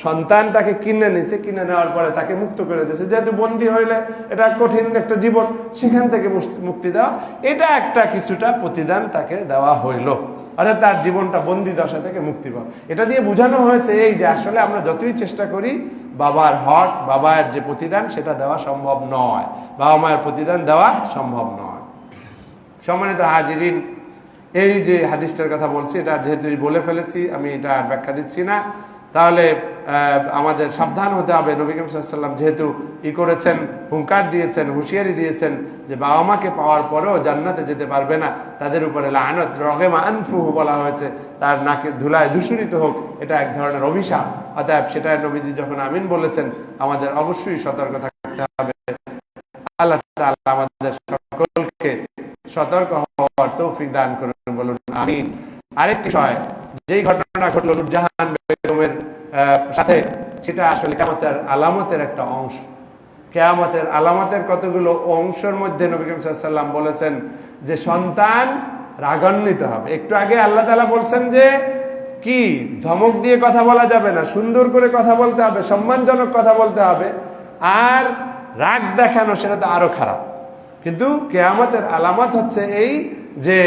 সন্তান তাকে কিনে নিছে, কিনে নেওয়ার পরে তাকে মুক্ত করে দিয়েছে, যেহেতু বন্দী হইলে এটা কঠিন একটা জীবন, সেখান থেকে মুক্তি দেওয়া, এটা একটা কিছুটা প্রতিদান তাকে দেওয়া হইল, অর্থাৎ তার জীবনটা বন্দী দশা থেকে মুক্তি পাওয়া। এটা দিয়ে বোঝানো হয়েছে এই যে আসলে আমরা যতই চেষ্টা করি বাবার হক, বাবার যে প্রতিদান সেটা দেওয়া সম্ভব নয়, বাবা মায়ের প্রতিদান দেওয়া সম্ভব নয়। সম্মানিত হাজিরিন, এই যে হাদিসটার কথা বলছি, এটা যেহেতু বলে ফেলেছি, আমি এটা আর ব্যাখ্যা দিচ্ছি না। তাহলে আমাদের সাবধান হতে হবে। নবী করিম সাল্লাল্লাহু আলাইহি ওয়াসাল্লাম যেহেতু করেছেন, হুঙ্কার দিয়েছেন, হুঁশিয়ারি দিয়েছেন যে বাবা মাকে পাওয়ার পরেও জান্নাতে যেতে পারবে না, তাদের উপরে লানত রগেমা আনফুহু বলা হয়েছে, তার নাকে ধুলায় দূষিত হোক, এটা এক ধরনের অভিশাপ। অতএব সেটা নবীজি যখন আমিন বলেছেন, আমাদের অবশ্যই সতর্ক থাকতে হবে। আল্লাহ তাআলা আমাদের সকলকে সতর্ক হওয়ার তৌফিক দান করুন, বলুন আমিন। আরেকটি বিষয়, যেই ঘটনা ঘটলো নূরজাহান বেগমের সাথে, সেটা আসলে কিয়ামতের আলামতের একটা অংশ। কিয়ামতের আলামতের কতগুলো অংশের মধ্যে নবী করিম সাল্লাল্লাহু আলাইহি ওয়াসাল্লাম বলেছেন যে সন্তান রাগান্বিত হবে। একটু আগে আল্লাহ তাআলা বলছেন যে কি ধমক দিয়ে কথা বলা যাবে না, সুন্দর করে কথা বলতে হবে, সম্মানজনক কথা বলতে হবে। আর রাগ দেখানো সেটা তো আরো খারাপ। কিন্তু কিয়ামতের আলামত হচ্ছে এই যে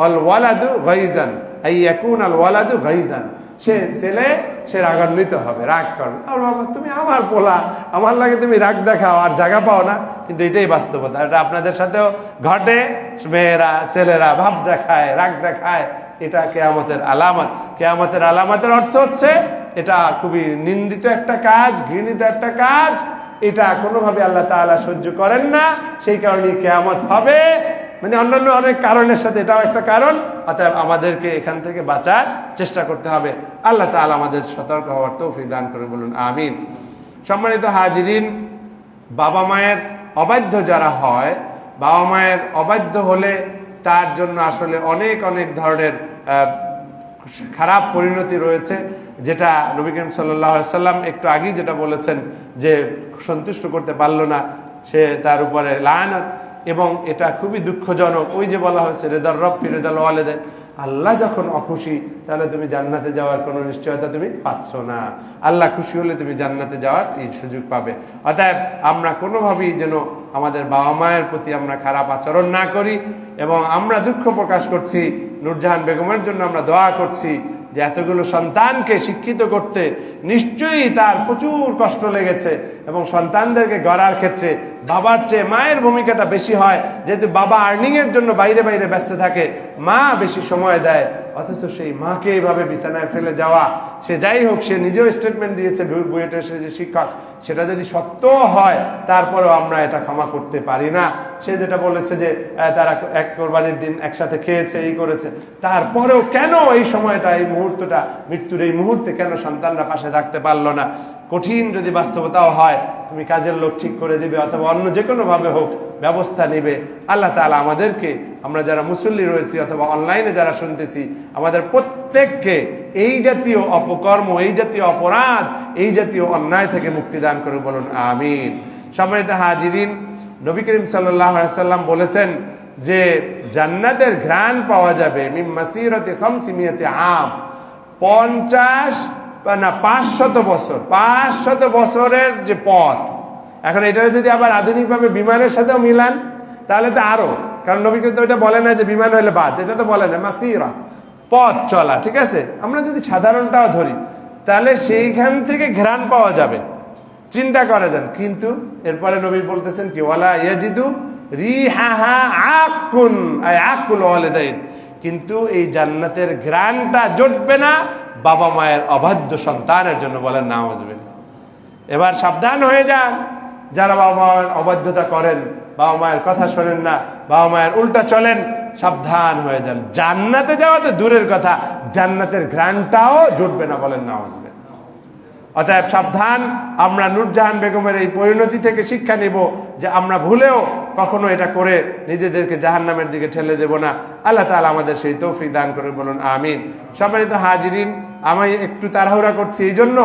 আল ওয়ালাদু গাইজান, আই ইয়াকুন আল ওয়ালাদু গাইজান, সে ছেলে সে রাগান্বিত হবে, রাগ করবে। আর বাবা তুমি আমার পোলা, আমার লাগে তুমি রাগ দেখাও আর জায়গা পাও না। কিন্তু এটাই বাস্তবতা, এটা আপনাদের সাথেও ঘটে। মেয়েরা ছেলেরা ভাব দেখায়, রাগ দেখায়, এটা কিয়ামতের আলামত। কিয়ামতের আলামতের অর্থ হচ্ছে এটা খুবই নিন্দিত একটা কাজ, ঘৃণিত একটা কাজ। এটা কোনোভাবে আল্লাহ তাআলা সহ্য করেন না, সেই কারণে কিয়ামত হবে। মানে অন্যান্য অনেক কারণের সাথে এটাও একটা কারণ। অতএব আমাদেরকে এখান থেকে বাঁচার চেষ্টা করতে হবে। আল্লাহ তাআলা আমাদের সতর্ক হওয়ার তৌফিক দান করে, বলুন আমিন। সম্মানিত হাজিরিন, বাবা মায়ের অবাধ্য যারা হয়, বাবা মায়ের অবাধ্য হলে তার জন্য আসলে অনেক অনেক ধরনের খারাপ পরিণতি রয়েছে, যেটা নবী করিম সাল্লাল্লাহু আলাইহি সাল্লাম একটু আগেই যেটা বলেছেন যে সন্তুষ্ট করতে পারলো না, সে তার উপরে লানত। এবং এটা খুবই দুঃখজনক। ওই যে বলা হয়েছে রেদার রব ফি রেদাল ওয়ালিদাইন, আল্লাহ যখন অখুশি তাহলে তুমি জান্নাতে যাওয়ার কোনো নিশ্চয়তা তুমি পাচ্ছ না। আল্লাহ খুশি হলে তুমি জান্নাতে যাওয়ার এই সুযোগ পাবে। অতএব আমরা কোনোভাবেই যেন আমাদের বাবা মায়ের প্রতি আমরা খারাপ আচরণ না করি। এবং আমরা দুঃখ প্রকাশ করছি নূরজাহান বেগমের জন্য, আমরা দোয়া করছি যে এতগুলো সন্তানকে শিক্ষিত করতে নিশ্চয়ই তার প্রচুর কষ্ট লেগেছে। এবং সন্তানদেরকে গড়ার ক্ষেত্রে বাবার চেয়ে মায়ের ভূমিকাটা বেশি হয়, যেহেতু বাবা আর্নিং এর জন্য বাইরে বাইরে ব্যস্ত থাকে, মা বেশি সময় দেয়। অথচ সেই মাকে এইভাবে বিছানায় ফেলে যাওয়া, সে যাই হোক, সে নিজেও স্টেটমেন্ট দিয়েছে বুয়েটের সে যে শিক্ষক, সেটা যদি সত্য হয় তারপরেও আমরা এটা ক্ষমা করতে পারি না। সে যেটা বলেছে যে তারা এক কোরবানির দিন একসাথে খেয়েছে, এই করেছে, তারপরেও কেন এই সময়টা, এই মুহূর্তটা, মৃত্যুর এই মুহূর্তে কেন সন্তানরা পাশে থাকতে পারলো না? কঠিন যদি বাস্তবতাও হয়, তুমি কাজের লোক ঠিক করে দিবে অথবা অন্য যে কোনো ভাবে হোক ব্যবস্থা নিবে। আল্লাহ তাআলা আমাদেরকে, আমরা যারা মুসল্লি রয়েছি অথবা অনলাইনে যারা শুনতেছি, আমাদের প্রত্যেককে এই জাতীয় অপকর্ম, এই জাতীয় অপরাধ, এই জাতীয় অন্যায় থেকে মুক্তি দান করে, বলুন আমিন। সম্মানিত হাজিরিন, নবী করিম সাল্লাল্লাহু আলাইহি ওয়াসাল্লাম বলেছেন যে জান্নাতের ঘ্রাণ পাওয়া যাবে মিন মাসিরাতি 500 আম, 500 বছর, 500 বছরের যে পথ। এখন এটা যদি আবার আধুনিকভাবে বিমানের সাথেও মিলান তাহলে তো আরো, কারণ নবী কিন্তু এটা বলে না যে বিমান হলে বাদ, এটা তো বলে না, মাসিরা পথ চলা, ঠিক আছে। আমরা যদি সাধারণটাও ধরি তাহলে সেইখান থেকে ঘ্রাণ পাওয়া যাবে, চিন্তা করা যান। কিন্তু এরপরে নবী বলতেছেন কি, ওয়ালা ইয়াজিদু রিহাহা আকুন, আই আকুল ওয়ালিদাইন, কিন্তু এই জান্নাতের ঘ্রাণটা জুটবে না বাবা মায়ের অবাধ্য সন্তানের জন্য, বলেন নাউজুবিল্লাহ। এবার সাবধান হয়ে যান যারা বাবা মায়ের অবাধ্যতা করেন, বাবা মায়ের কথা শোনেন না, বাবা মায়ের উল্টা চলেন, সাবধান হয়ে যান। জান্নাতে যাওয়া তো দূরের কথা, জান্নাতের ঘ্রাণটাও জুটবে না, বলেন নাউজুবিল্লাহ। অতএব সাবধান, আমরা নূরজাহান বেগমের এই পরিণতি থেকে শিক্ষা নিব যে আমরা ভুলেও কখনো এটা করে নিজেদেরকে জাহান্নামের দিকে ঠেলে দেব না। আল্লাহ তাআলা আমাদের সেই তৌফিক দান করে, বলুন আমিন। সম্মানিত হাজিরিন, আমি একটু তাড়াহুড়া করছি এই জন্য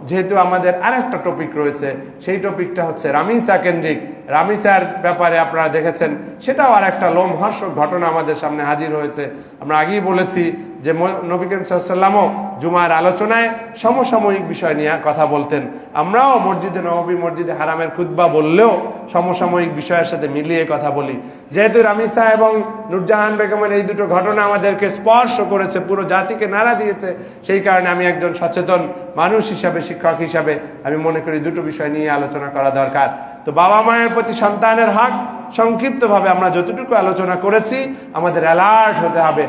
যেহেতু আমাদের আরেকটা টপিক রয়েছে, সেই টপিকটা হচ্ছে রামিসা কেন্দ্রিক। রামিসার ব্যাপারে আপনারা দেখেছেন, সেটাও আর একটা লোমহর্ষক ঘটনা আমাদের সামনে হাজির হয়েছে। আমরা আগেই বলেছি যে নবী করিম সাল্লাল্লাহু আলাইহি ওয়াসাল্লাম জুমার আলোচনায় সমসাময়িক বিষয় নিয়ে কথা বলতেন। আমরাও মসজিদে নববী, মসজিদে হারামের খুতবা বললেও সমসাময়িক বিষয়ের সাথে মিলিয়ে কথা বলি। যেহেতু রামিসা এবং নূরজাহান বেগমের এই দুটো ঘটনা আমাদেরকে স্পর্শ করেছে, পুরো জাতিকে নাড়া দিয়েছে, সেই কারণে আমি একজন সচেতন মানুষ হিসাবে, শিক্ষক হিসাবে আমি মনে করি দুটো বিষয় নিয়ে আলোচনা করা দরকার। তো বাবা মায়ের প্রতি সন্তানের হক, সংক্ষিপ্তভাবে আমরা যতটুকু আলোচনা করেছি, আমাদের অ্যালার্ট হতে হবে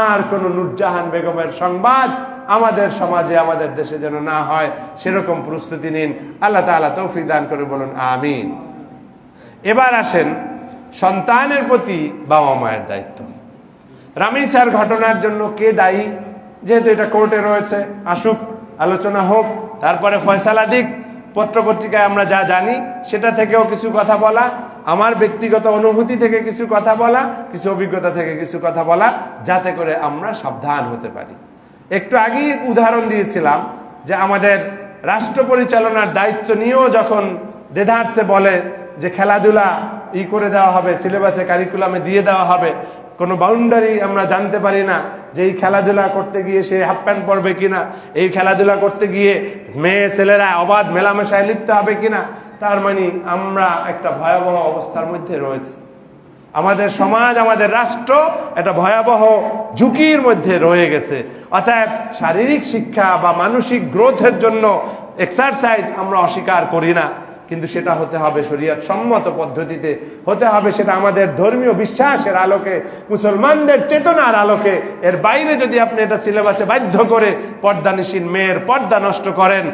আর কোনো নূরজাহান বেগমের সংবাদ আমাদের সমাজে, আমাদের দেশে যেন না হয়, সেরকম প্রস্তুতি নিন। আল্লাহ তাআলা তৌফিক দান করে বলুন আমিন। এবার আসেন সন্তানের প্রতি বাবা মায়ের দায়িত্ব। রামিসার ঘটনার জন্য কে দায়ী, যেহেতু এটা কোর্টে রয়েছে, আসুক, আলোচনা হোক, তারপরে ফয়সালা দিক। পত্রপত্রিকায় আমরা যা জানি সেটা থেকেও কিছু কথা বলা, আমার ব্যক্তিগত অনুভূতি থেকে কিছু কথা বলা, কিছু অভিজ্ঞতা থেকে কিছু কথা বলা, যাতে করে আমরা সাবধান হতে পারি। একটু আগেই উদাহরণ দিয়েছিলাম যে আমাদের রাষ্ট্র পরিচালনার দায়িত্ব নিয়েও যখন দেধারসে বলে যে খেলাধুলা করে দেওয়া হবে, সিলেবাসে কারিকুলামে দিয়ে দেওয়া হবে, কোনো বাউন্ডারি আমরা জানতে পারি না যে এই খেলাধুলা করতে গিয়ে সে হাফ প্যান্ট পরবে কিনা, এই খেলাধুলা করতে গিয়ে মেয়ে ছেলেরা অবাধ মেলামেশায় লিপ্ত হবে কিনা। তার মানে আমরা একটা ভয়াবহ অবস্থার মধ্যে রয়েছি। আমাদের সমাজ, আমাদের রাষ্ট্র একটা ভয়াবহ ঝুঁকির মধ্যে রয়ে গেছে। অর্থাৎ শারীরিক শিক্ষা বা মানসিক গ্রোথের জন্য এক্সারসাইজ আমরা অস্বীকার করি না, কিন্তু সেটা হতে হবে শরীয়ত সম্মত পদ্ধতিতে, হতে হবে সেটা আমাদের ধর্মীয় বিশ্বাসের আলোকে, মুসলমানদের চেতনার আলোকে। এর বাইরে যদি আপনি এটা সিলেবাসে বাধ্য করে পর্দানিশীন মেয়ের পর্দা নষ্ট করেন,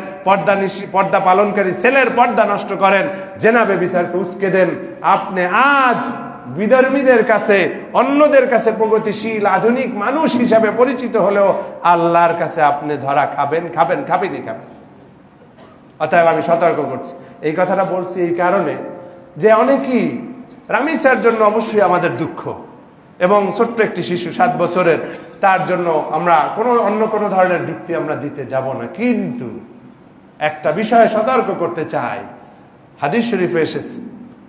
পর্দা পালনকারী ছেলের পর্দা নষ্ট করেন, জেনাবে বিচারকে উস্কে দেন, আপনি আজ বিধর্মীদের কাছে, অন্যদের কাছে প্রগতিশীল আধুনিক মানুষ হিসাবে পরিচিত হলেও আল্লাহর কাছে আপনি ধরা খাবেনই। অতএব আমি সতর্ক করছি। এই কথাটা বলছি এই কারণে যে অনেকেই রামিসার জন্য অবশ্যই আমাদের দুঃখ, এবং ছোট্ট একটি শিশু 7 বছরের, তার জন্য আমরা অন্য কোনো ধরনের যুক্তি আমরা দিতে যাব না। কিন্তু একটা বিষয়ে সতর্ক করতে চাই, হাদিস শরীফে এসেছে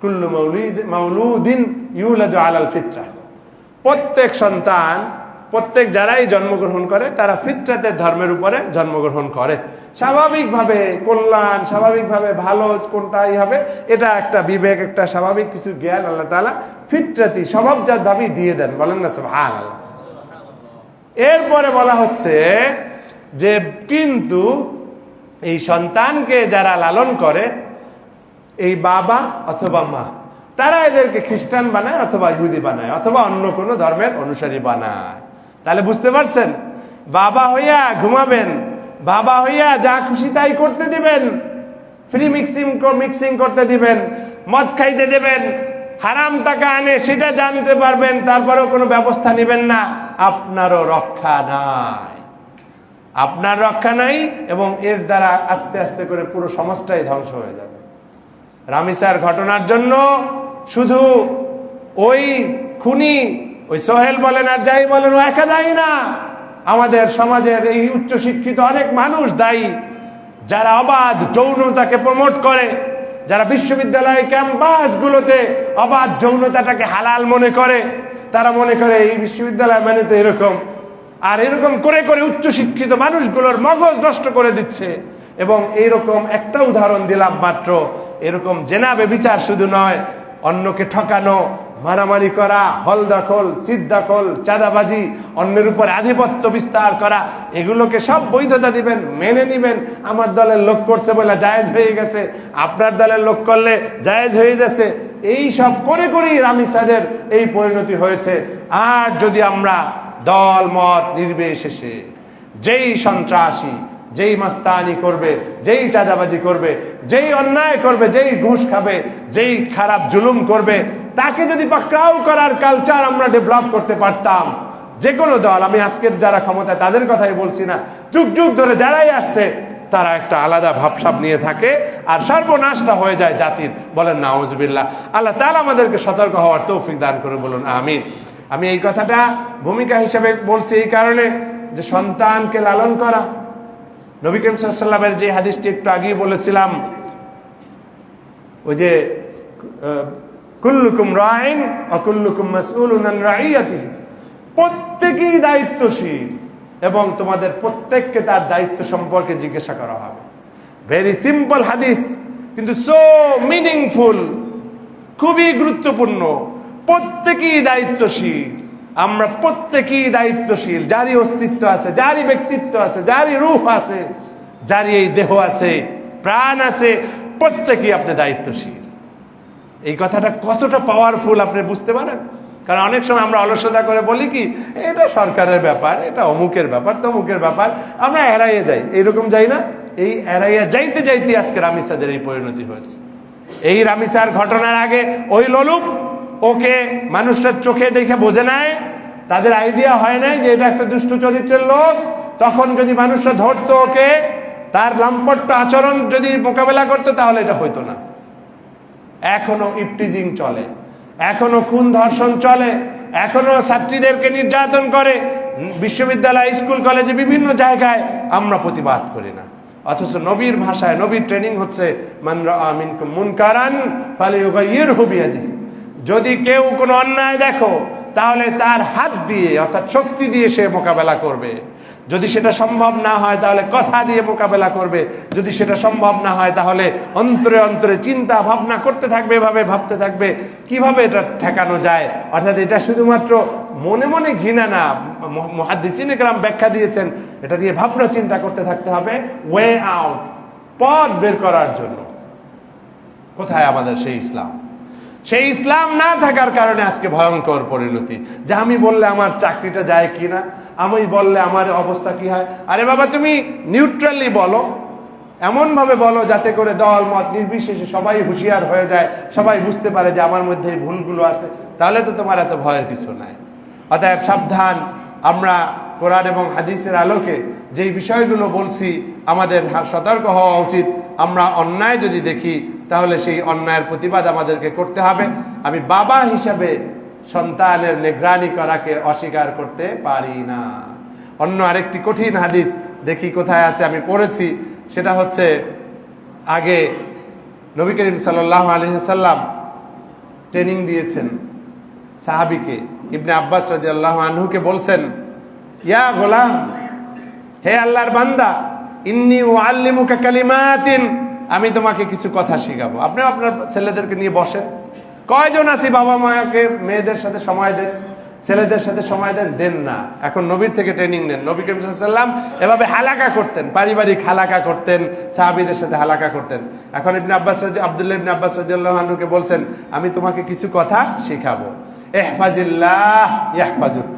কুল্লু মাউলুদিন ইউলাদু আলাল ফিতরা, প্রত্যেক সন্তান, প্রত্যেক যারাই জন্মগ্রহণ করে তারা ফিতরাতের ধর্মের উপরে জন্মগ্রহণ করে। স্বাভাবিকভাবে কল্যাণ, স্বাভাবিকভাবে ভালো কোনটাই হবে, এটা একটা বিবেক, একটা স্বাভাবিক কিছু জ্ঞান আল্লাহ তাআলা ফিতরাতি স্বভাবজাত ভাবেই দিয়ে দেন। বলেন না সুবহানাল্লাহ। এরপরে বলা হচ্ছে যে কিন্তু এই সন্তানকে যারা লালন করে, এই বাবা অথবা মা, তারা এদেরকে খ্রিস্টান বানায় অথবা ইহুদি বানায় অথবা অন্য কোনো ধর্মের অনুসারী বানায়। তাহলে বুঝতে পারছেন, বাবা হইয়া ঘুমাবেন, বাবা হইয়া যা খুশি তাই করতে দিবেন, ফ্রি মিক্সিং করতে দিবেন, মদ খাইতে দেবেন, হারাম টাকা আনে সেটা জানতে পারবেন, তারপরেও কোনো ব্যবস্থা নেবেন না, আপনারও রক্ষা নাই, আপনার রক্ষা নাই, এবং এর দ্বারা আস্তে আস্তে করে পুরো সমাজটাই ধ্বংস হয়ে যাবে। রামিসার ঘটনার জন্য শুধু ওই খুনি, ওই সোহেল বলেন আর যাই বলেন, ও একা দায়ী না। আমাদের সমাজের এই উচ্চশিক্ষিত অনেক মানুষ দায়ী, যারা অবাধ যৌনতাকে প্রমোট করে, যারা বিশ্ববিদ্যালয় ক্যাম্পাসগুলোতে অবাধ যৌনতাটাকে হালাল মনে করে। তারা মনে করে এই বিশ্ববিদ্যালয় মানে তো এরকম, আর এরকম করে করে উচ্চশিক্ষিত মানুষগুলোর মগজ নষ্ট করে দিচ্ছে। এবং এইরকম একটা উদাহরণ দিলাম মাত্র, এরকম জেনাবে বিচার শুধু নয়, অন্যকে ঠকানো, মারামারি করা, হল দখল, সিট দখল, চাঁদাবাজি, অন্যের উপর আধিপত্য বিস্তার করা, এগুলোকে সব বৈধতা দিবেন, মেনে নিবেন। আমার দলের লোক করছে বলে জায়েজ হয়ে গেছে, আপনার দলের লোক করলে জায়েজ হয়ে যাচ্ছে। এই সব করে করেই রামিসাদের এই পরিণতি হয়েছে। আর যদি আমরা দল মত নির্বিশেষে যেই সন্ত্রাসী, যেই মাস্তানি করবে, যেই চাঁদাবাজি করবে, যেই অন্যায় করবে, যেই ঘুষ খাবে, যেই খারাপ জুলুম করবে, তাকে যদি পাকড়াও করার কালচার আমরা ডেভেলপ করতে পারতাম, যে কোনো দল, আমি আজকের যারা ক্ষমতায় তাদের কথাই বলছি না, যুগ যুগ ধরে যারাই আসছে তারা একটা আলাদা ভাবসাব নিয়ে থাকে, আর সর্বনাশটা হয়ে যায় জাতির। বলেন নাউজুবিল্লাহ। আল্লাহ তাআলা আমাদেরকে সতর্ক হওয়ার তৌফিক দান করে বলুন আমিন। আমি এই কথাটা ভূমিকা হিসেবে বলছি এই কারণে যে সন্তানকে লালন করা, নবী করিম সাল্লাল্লাহু আলাইহি ওয়াসাল্লামের যে হাদিসটি একটু আগেই বলেছিলাম, ওই যে কুল্লুকুম রাইন ওয়া কুল্লুকুম মাসউলুন আন রাইয়াতিহি, প্রত্যেকেই দায়িত্বশীল এবং তোমাদের প্রত্যেককে তার দায়িত্ব সম্পর্কে জিজ্ঞাসা করা হবে। ভেরি সিম্পল হাদিস, কিন্তু সো মিনিংফুল, খুবই গুরুত্বপূর্ণ। প্রত্যেকেই দায়িত্বশীল, আমরা প্রত্যেকেই দায়িত্বশীল। যারই অস্তিত্ব আছে, যারই ব্যক্তিত্ব আছে, যারই রূহ আছে, যারই এই দেহ আছে, প্রাণ আছে, প্রত্যেকেই আপনি দায়িত্বশীল। এই কথাটা কতটা পাওয়ারফুল আপনি বুঝতে পারেন? কারণ অনেক সময় আমরা অলসতা করে বলি কি, এটা সরকারের ব্যাপার, এটা অমুকের ব্যাপার, তমুকের ব্যাপার, আমরা এড়াইয়ে যাই। এইরকম যাই না? এই এড়াইয়া যাইতে যাইতে আজকে রামিসাদের এই পরিণতি হয়েছে। এই রামিসার ঘটনার আগে ওই লোলুপ ওকে মানুষটার চোখে দেখে বোঝে নাই, তাদের আইডিয়া হয় নাই যে এটা একটা দুষ্ট চরিত্রের লোক। তখন যদি মানুষরা ধরতো ওকে, তার লাম্পট্য আচরণ যদি মোকাবেলা করতো, তাহলে এটা হইতো না। এখনো ইপটিজিং চলে, এখনো খুন ধর্ষণ চলে, এখনো ছাত্রীদেরকে নির্যাতন করে। বিশ্ববিদ্যালয়, স্কুল, কলেজে, বিভিন্ন জায়গায় আমরা প্রতিবাদ করি না। অথচ নবীর ভাষায়, নবীর ট্রেনিং হচ্ছে মান রাআ মিনকুম মুনকারান ফালিয়ুগাইয়িরহু বিয়াদিহি। যদি কেউ কোনো অন্যায় দেখো, তাহলে তার হাত দিয়ে অর্থাৎ শক্তি দিয়ে সে মোকাবেলা করবে। যদি সেটা সম্ভব না হয় তাহলে কথা দিয়ে মোকাবেলা করবে। যদি সেটা সম্ভব না হয় তাহলে অন্তরে অন্তরে চিন্তা ভাবনা করতে থাকবে, এভাবে ভাবতে থাকবে কিভাবে এটা ঠেকানো যায়। অর্থাৎ এটা শুধুমাত্র মনে মনে ঘৃণা না, মুহাদ্দিসিনে কেরাম ব্যাখ্যা দিয়েছেন, এটা নিয়ে ভাবনা চিন্তা করতে থাকতে হবে, ওয়ে আউট, পথ বের করার জন্য। কোথায় আমাদের সেই ইসলাম? সেই ইসলাম না থাকার কারণে আজকে ভয়ঙ্কর পরিণতি। যে আমি বললে আমার চাকরিটা যায় কিনা, আমি বললে আমার অবস্থা কি হয়। আরে বাবা, তুমি নিউট্রালি বলো, এমন ভাবে বলো যাতে করে দল মত নির্বিশেষে সবাই হুঁশিয়ার হয়ে যায়, সবাই বুঝতে পারে যে আমার মধ্যে এই ভুলগুলো আছে, তাহলে তো তোমার এত ভয়ের কিছু নাই। অতএব সাবধান, আমরা কোরআন এবং হাদিসের আলোকে যেই বিষয়গুলো বলছি আমাদের সতর্ক হওয়া উচিত। আমরা অন্যায় যদি দেখি তাহলে সেই অন্যায়ের প্রতিবাদ আমাদেরকে করতে হবে। আমি বাবা হিসাবে সন্তানের নিগরানি করাকে অস্বীকার করতে পারি না। অন্য আরেকটি কঠিন হাদিস দেখি কোথায় আছে, আমি পড়েছি, সেটা হচ্ছে আগে নবী করিম সাল্লাল্লাহু আলাইহি ওয়াসাল্লাম ট্রেনিং দিয়েছেন সাহাবীকে। ইবনে আব্বাস রাদিয়াল্লাহু আনহুকে বলছেন, ইয়া গোলাম, হে আল্লাহর বান্দা, ইন্নী উআল্লিমুকা কালিমাতিন, আমি তোমাকে কিছু কথা শিখাবো। আপনি আপনার ছেলেদেরকে নিয়ে বসেন। কয়জন আছি বাবা মাকে মেয়েদের সাথে সময় দেন, ছেলেদের সাথে সময় দেন না। এখন নবীর থেকে ট্রেনিং নেন। নবী করিম সাল্লাল্লাহু আলাইহি ওয়াসাল্লাম এভাবে হালাকা করতেন, পারিবারিক হালাকা করতেন, সাহাবীদের সাথে হালাকা করতেন। এখন আব্দুল্লাহ ইবনে আব্বাস রাদিয়াল্লাহু আনহুকে বলছেন, আমি তোমাকে কিছু কথা শিখাবো। ইহফাজিল্লাহ ইয়াহফাজুক,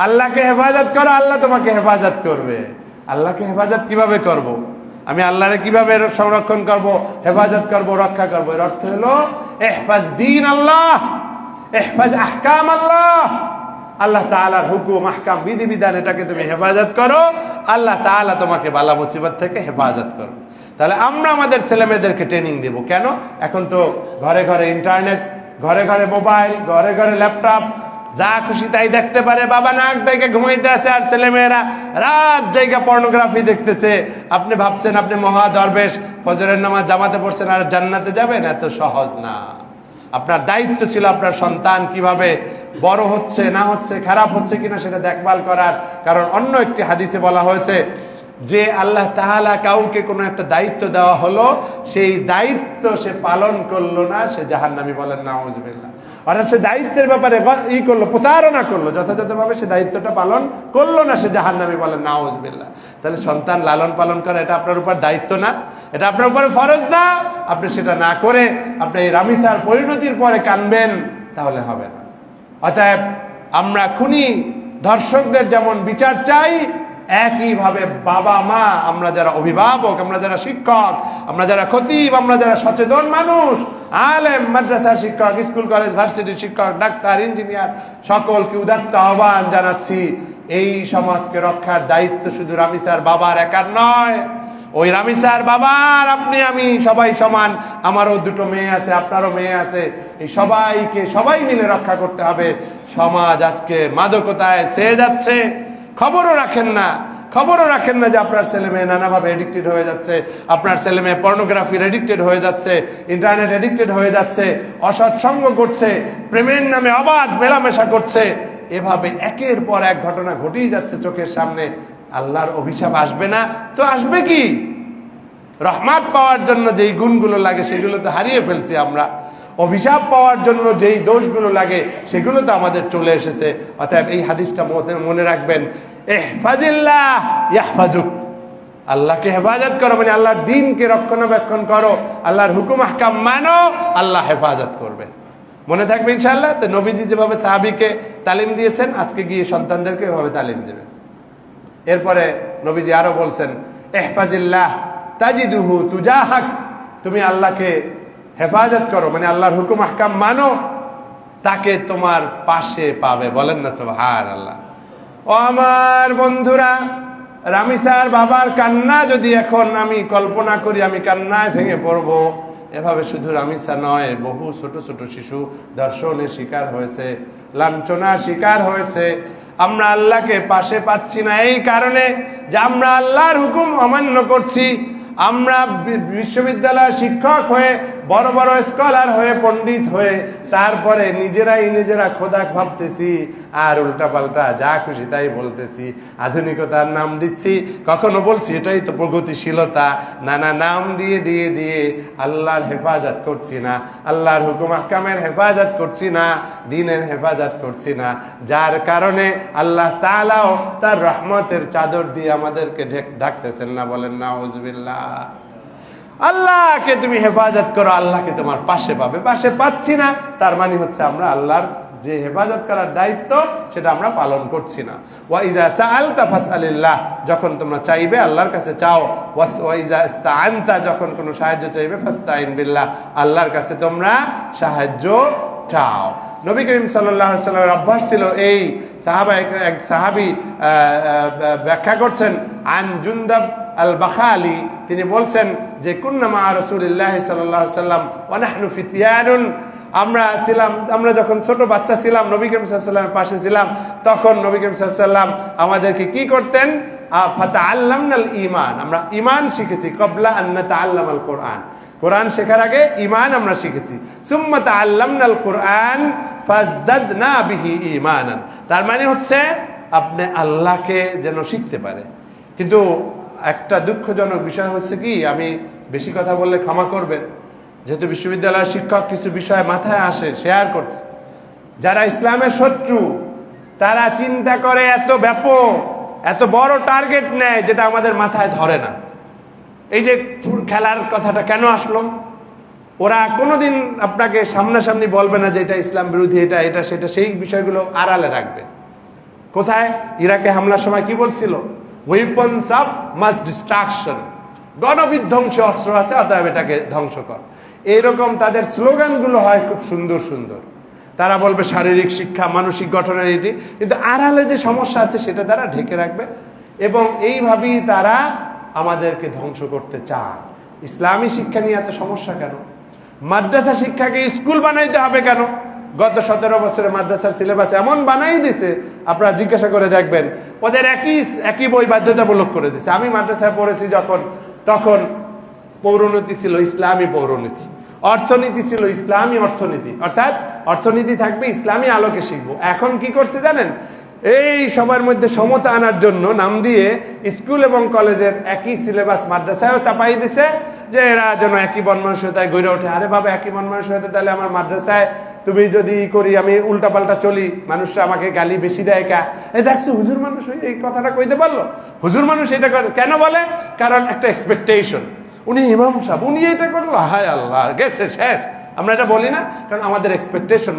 আল্লাহকে হেফাজত করো, আল্লাহ তোমাকে হেফাজত করবে। আল্লাহকে হেফাজত কিভাবে করব? আমি আল্লাহরে কিভাবে সংরক্ষণ করব, হেফাজত করব, রক্ষা করব? এর অর্থ হলো ইহফাজ দ্বীন আল্লাহ, ইহফাজ আহকাম আল্লাহ। আল্লাহ তাআলার হুকুম, আহকাম, বিধিবিধান, এটাকে তুমি হেফাজত করো, আল্লাহ তাআলা তোমাকে বালা মুসিবত থেকে হেফাজত করো। তাহলে আমরা আমাদের ছেলেমেয়েদেরকে ট্রেনিং দেব কেন? এখন তো ঘরে ঘরে ইন্টারনেট, ঘরে ঘরে মোবাইল, ঘরে ঘরে ল্যাপটপ, যা খুশি তাই দেখতে পারে। বাবা নাক ডেকে ঘুমাইতে আছে আর ছেলেমেয়েরা রাত জায়গা পর্নোগ্রাফি দেখতেছে। আপনি ভাবছেন আপনি মহা দরবেশ, ফজরের নামাজ জামাতে পড়ছেন আর জান্নাতে যাবেন? এত সহজ না। আপনার দায়িত্ব ছিল আপনার সন্তান কিভাবে বড় হচ্ছে না হচ্ছে, খারাপ হচ্ছে কিনা সেটা দেখভাল করার। কারণ অন্য একটি হাদিসে বলা হয়েছে যে আল্লাহ তাআলা কাউকে কোনো একটা দায়িত্ব দেওয়া হলো, সেই দায়িত্ব সে পালন করলো না, সে জাহান্নামী। বলেন নাউজুবিল্লাহ। অর্থাৎ সে দায়িত্বের ব্যাপারে প্রতারণা করলো, যথাযথভাবে সে দায়িত্বটা পালন করলো না, সে জাহান্নামী। বলেন নাউজুবিল্লাহ। তাহলে সন্তান লালন পালন করা এটা আপনার উপর দায়িত্ব না, এটা আপনার উপরে ফরজ না। আপনি সেটা না করে আপনি এই রামিসার পরিণতির পরে কানবেন, তাহলে হবে না। অতএব আমরা খুনি ধর্ষকদের যেমন বিচার চাই, একইভাবে বাবা মা, আমরা যারা অভিভাবক, আমরা যারা শিক্ষক, আমরা যারা খতিব, আমরা যারা সচেতন মানুষ, আলেম, মাদ্রাসার শিক্ষক, স্কুল কলেজ ভার্সিটির শিক্ষক, ডাক্তার, ইঞ্জিনিয়ার, সকলকে উদাত্ত আহ্বান জানাচ্ছি, এই সমাজকে রক্ষার দায়িত্ব শুধু রামিসার বাবার একার নয়। ওই রামিসার বাবার, আপনি আমি সবাই সমান। আমারও দুটো মেয়ে আছে, আপনারও মেয়ে আছে। এই সবাইকে সবাই মিলে রক্ষা করতে হবে। সমাজ আজকে মাদকতায় ছেয়ে যাচ্ছে, খবরও রাখেন না, খবরও রাখেন না যে আপনার ছেলে মেয়ে নানাভাবে এডিক্টেড হয়ে যাচ্ছে, আপনার ছেলে মেয়ে পর্নোগ্রাফির এডিক্টেড হয়ে যাচ্ছে, ইন্টারনেট এডিক্টেড হয়ে যাচ্ছে, অসৎ সঙ্গ করছে, প্রেমের নামে অবাধ মেলামেশা করছে। এভাবে একের পর এক ঘটনা ঘটেই যাচ্ছে চোখের সামনে। আল্লাহর অভিশাপ আসবে না তো আসবে কি? রহমত পাওয়ার জন্য যেই গুণগুলো লাগে সেগুলো তো হারিয়ে ফেলছি আমরা। অভিশাপ পাওয়ার জন্য যেই দোষগুলো লাগে সেগুলো তো আমাদের চলে এসেছে। অতএব এই হাদিসটা মনে রাখবেন, ইহফাজিল্লাহ ইয়াহফাজুক, আল্লাহকে হেফাজত করো মানে আল্লাহর দ্বীনকে রক্ষণাবেক্ষণ করো, আল্লাহর হুকুম আহকাম মানো, আল্লাহ হেফাজত করবে। মনে থাকবে ইনশাআল্লাহ। তো নবীজি যেভাবে সাহাবীকে তালিম দিয়েছেন, আজকে গিয়ে সন্তানদেরকে এভাবে তালিম দেবেন। এরপরে নবীজি আরো বলছেন, ইহফাজিল্লাহ তাজিদুহু তুজাহাক, তুমি আল্লাহকে হেফাজত করো মানে আল্লাহর হুকুম আহকাম মানো, তাকে তোমার পাশে পাবে। বলেন না সুবহানাল্লাহ। ও আমার বন্ধুরা, রামিসার বাবার কান্না যদি এখন আমি কল্পনা করি, আমি কান্নায় ভেঙে পড়বো। এভাবে শুধু রামিসা নয়, বহু ছোট ছোট শিশু ধর্ষণের শিকার হয়েছে, লাঞ্ছনার শিকার হয়েছে। আমরা আল্লাহকে পাশে পাচ্ছি না এই কারণে যে আমরা আল্লাহর হুকুম অমান্য করছি। আমরা বিশ্ববিদ্যালয়ের শিক্ষক হয়ে, বড় বড় স্কলার হয়ে, পণ্ডিত হয়ে, তারপরে নিজেরা খোদা ভাবতেছি আর উল্টাপাল্টা যা খুশি তাই বলতেছি, আধুনিকতার নাম দিচ্ছি। কখনো বলছি এটাই তো প্রগতিশীলতা, নানা নাম দিয়ে দিয়ে দিয়ে আল্লাহর হেফাজত করছি না, আল্লাহর হুকুম আহকামের হেফাজত করছি না, দ্বীনের হেফাজত করছি না। যার কারণে আল্লাহ তাআলাও তার রহমতের চাদর দিয়ে আমাদেরকে ঢাকতেছেন না। বলেন নাউজুবিল্লাহ। আল্লাহকে তুমি হেফাজত করো, আল্লাহকে তোমার পাশে পাবে। পাশে পাচ্ছি না, তার মানে হচ্ছে আমরা আল্লাহর যে হেফাজত করার দায়িত্ব সেটা আমরা পালন করছি না। ওয়া ইযা সাআলতা ফাসআলিল্লাহ, যখন তোমরা চাইবে আল্লাহর কাছে চাও। ওয়া ইযা ইসতাআনতা, যখন কোনো সাহায্য চাইবে, ফাসতাইন বিল্লাহ, আল্লাহর কাছে তোমরা সাহায্য চাও। নবী করিম সাল্লাল্লাহু আলাইহি ওয়াসাল্লামের অভ্যাস ছিল এই। এক সাহাবী ব্যাখ্যা করছেন, আন জুনদাব আল বাখালি, তিনি বলছেন যে কুন্না মা রাসূলিল্লাহি সাল্লাল্লাহু আলাইহি ওয়াসাল্লাম ওয়া নাহনু ফিতিয়ানুন, আমরা যখন ছোট বাচ্চা ছিলাম, নবী করিম সাল্লাল্লাহু আলাইহি ওয়াসাল্লামের পাশে ছিলাম, তখন নবী করিম সাল্লাল্লাহু আলাইহি ওয়াসাল্লাম আমাদেরকে কি করতেন? ফাতাআল্লামনাল ঈমান, আমরা ঈমান শিখেছি। ক্বাবলা আন নাতাআল্লামাল কুরআন, কোরআন শেখার আগে ঈমান আমরা শিখেছি। সুম্মা তাআল্লামনাল কুরআন ফাজদাদনা বিহি ঈমানান, তার মানে হচ্ছে আপনি আল্লাহকে যেন শিখতে পারে। কিন্তু একটা দুঃখজনক বিষয় হচ্ছে কি, আমি বেশি কথা বললে ক্ষমা করবেন, যেহেতু বিশ্ববিদ্যালয়ের শিক্ষক কিছু বিষয় মাথায় আসে শেয়ার করছে। যারা ইসলামের শত্রু তারা চিন্তা করে এত ব্যাপক, এত বড় টার্গেট নেয় যেটা আমাদের মাথায় ধরে না। এই যে খেলার কথাটা কেন আসলো, ওরা কোনোদিন আপনাকে সামনাসামনি বলবে না যে এটা ইসলাম বিরোধী, এটা এটা সেটা, সেই বিষয়গুলো আড়ালে রাখবে। কোথায় ইরাকে হামলার সময় কি বলছিল? ওয়েপন্স অফ মাস ডিস্ট্রাকশন, গণবিধ্বংসী অস্ত্র আছে, অতএব এটাকে ধ্বংস কর। এইরকম তাদের স্লোগানগুলো হয় খুব সুন্দর সুন্দর। তারা বলবে শারীরিক শিক্ষা, মানসিক গঠনের এটি, কিন্তু আড়ালে যে সমস্যা আছে সেটা তারা ঢেকে রাখবে, এবং এইভাবেই তারা আমাদেরকে ধ্বংস করতে চায়। ইসলামী শিক্ষা নিয়ে এত সমস্যা কেন? মাদ্রাসা শিক্ষাকে স্কুল বানাইতে হবে কেন? গত 17 বছরে মাদ্রাসার সিলেবাস এমন বানাই দিছে, আপনারা জিজ্ঞাসা করে দেখবেন, ওদের একই বই বাধ্যতামূলক করে দিছে। আমি মাদ্রাসায় পড়েছি যখন, তখন পৌরনীতি ছিল ইসলামী পৌরনীতি, অর্থনীতি ছিল ইসলামী অর্থনীতি, অর্থাৎ অর্থনীতি থাকবে ইসলামী আলোকে শিখবো। এখন কি করছে জানেন? এই সবার মধ্যে সমতা আনার জন্য নাম দিয়ে স্কুল এবং কলেজের একই সিলেবাস মাদ্রাসায়ও চাপাই দিছে, যে এরা যেন একই মন মানসিকতায় গড়ে ওঠে। আরে বাবা, একই মন মানসিকতা তাহলে আমার মাদ্রাসায় তুমি যদি করি, আমি উল্টাপাল্টা চলি, মানুষরা আমাকে গালি বেশি দেয় কা? এই দেখছো হুজুর মানুষ এই কথাটা কইতে পারলো? হুজুর মানুষ এটা কেন বলে? কারণ একটা এক্সপেকটেশন, উনি ইমাম সাহেব, উনি এটা করলো, হায় আল্লাহ, গেছে শেষ। আমরা এটা বলি না, কারণ আমাদের এক্সপেকটেশন।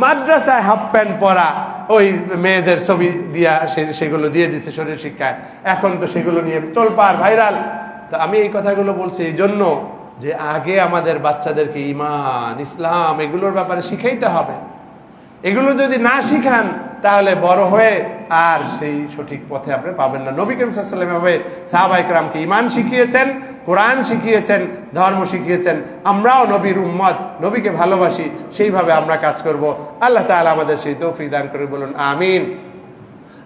মাদ্রাসায় হাফ প্যান্ট পরা, ওই মেয়েদের ছবি দিয়া সেগুলো দিয়ে দিচ্ছে শরীর শিক্ষায়, এখন তো সেগুলো নিয়ে তোলপাড়, ভাইরাল। তা আমি এই কথাগুলো বলছি এই জন্য যে আগে আমাদের বাচ্চাদেরকে ইমান, ইসলাম এগুলোর ব্যাপারে শিখাইতে হবে। এগুলো যদি না শিখান তাহলে বড় হয়ে আর সেই সঠিক পথে আপনি পাবেন না। নবী করিম সাল্লাল্লাহু আলাইহি ওয়াসাল্লাম সাহাবায়ে কেরামকে ঈমান শিখিয়েছেন, কোরআন শিখিয়েছেন, ধর্ম শিখিয়েছেন। আমরাও নবীর উম্মত, নবীকে ভালোবাসি, সেইভাবে আমরা কাজ করব। আল্লাহ তাআলা আমাদের সেই তৌফিক দান করে, বলুন আমিন।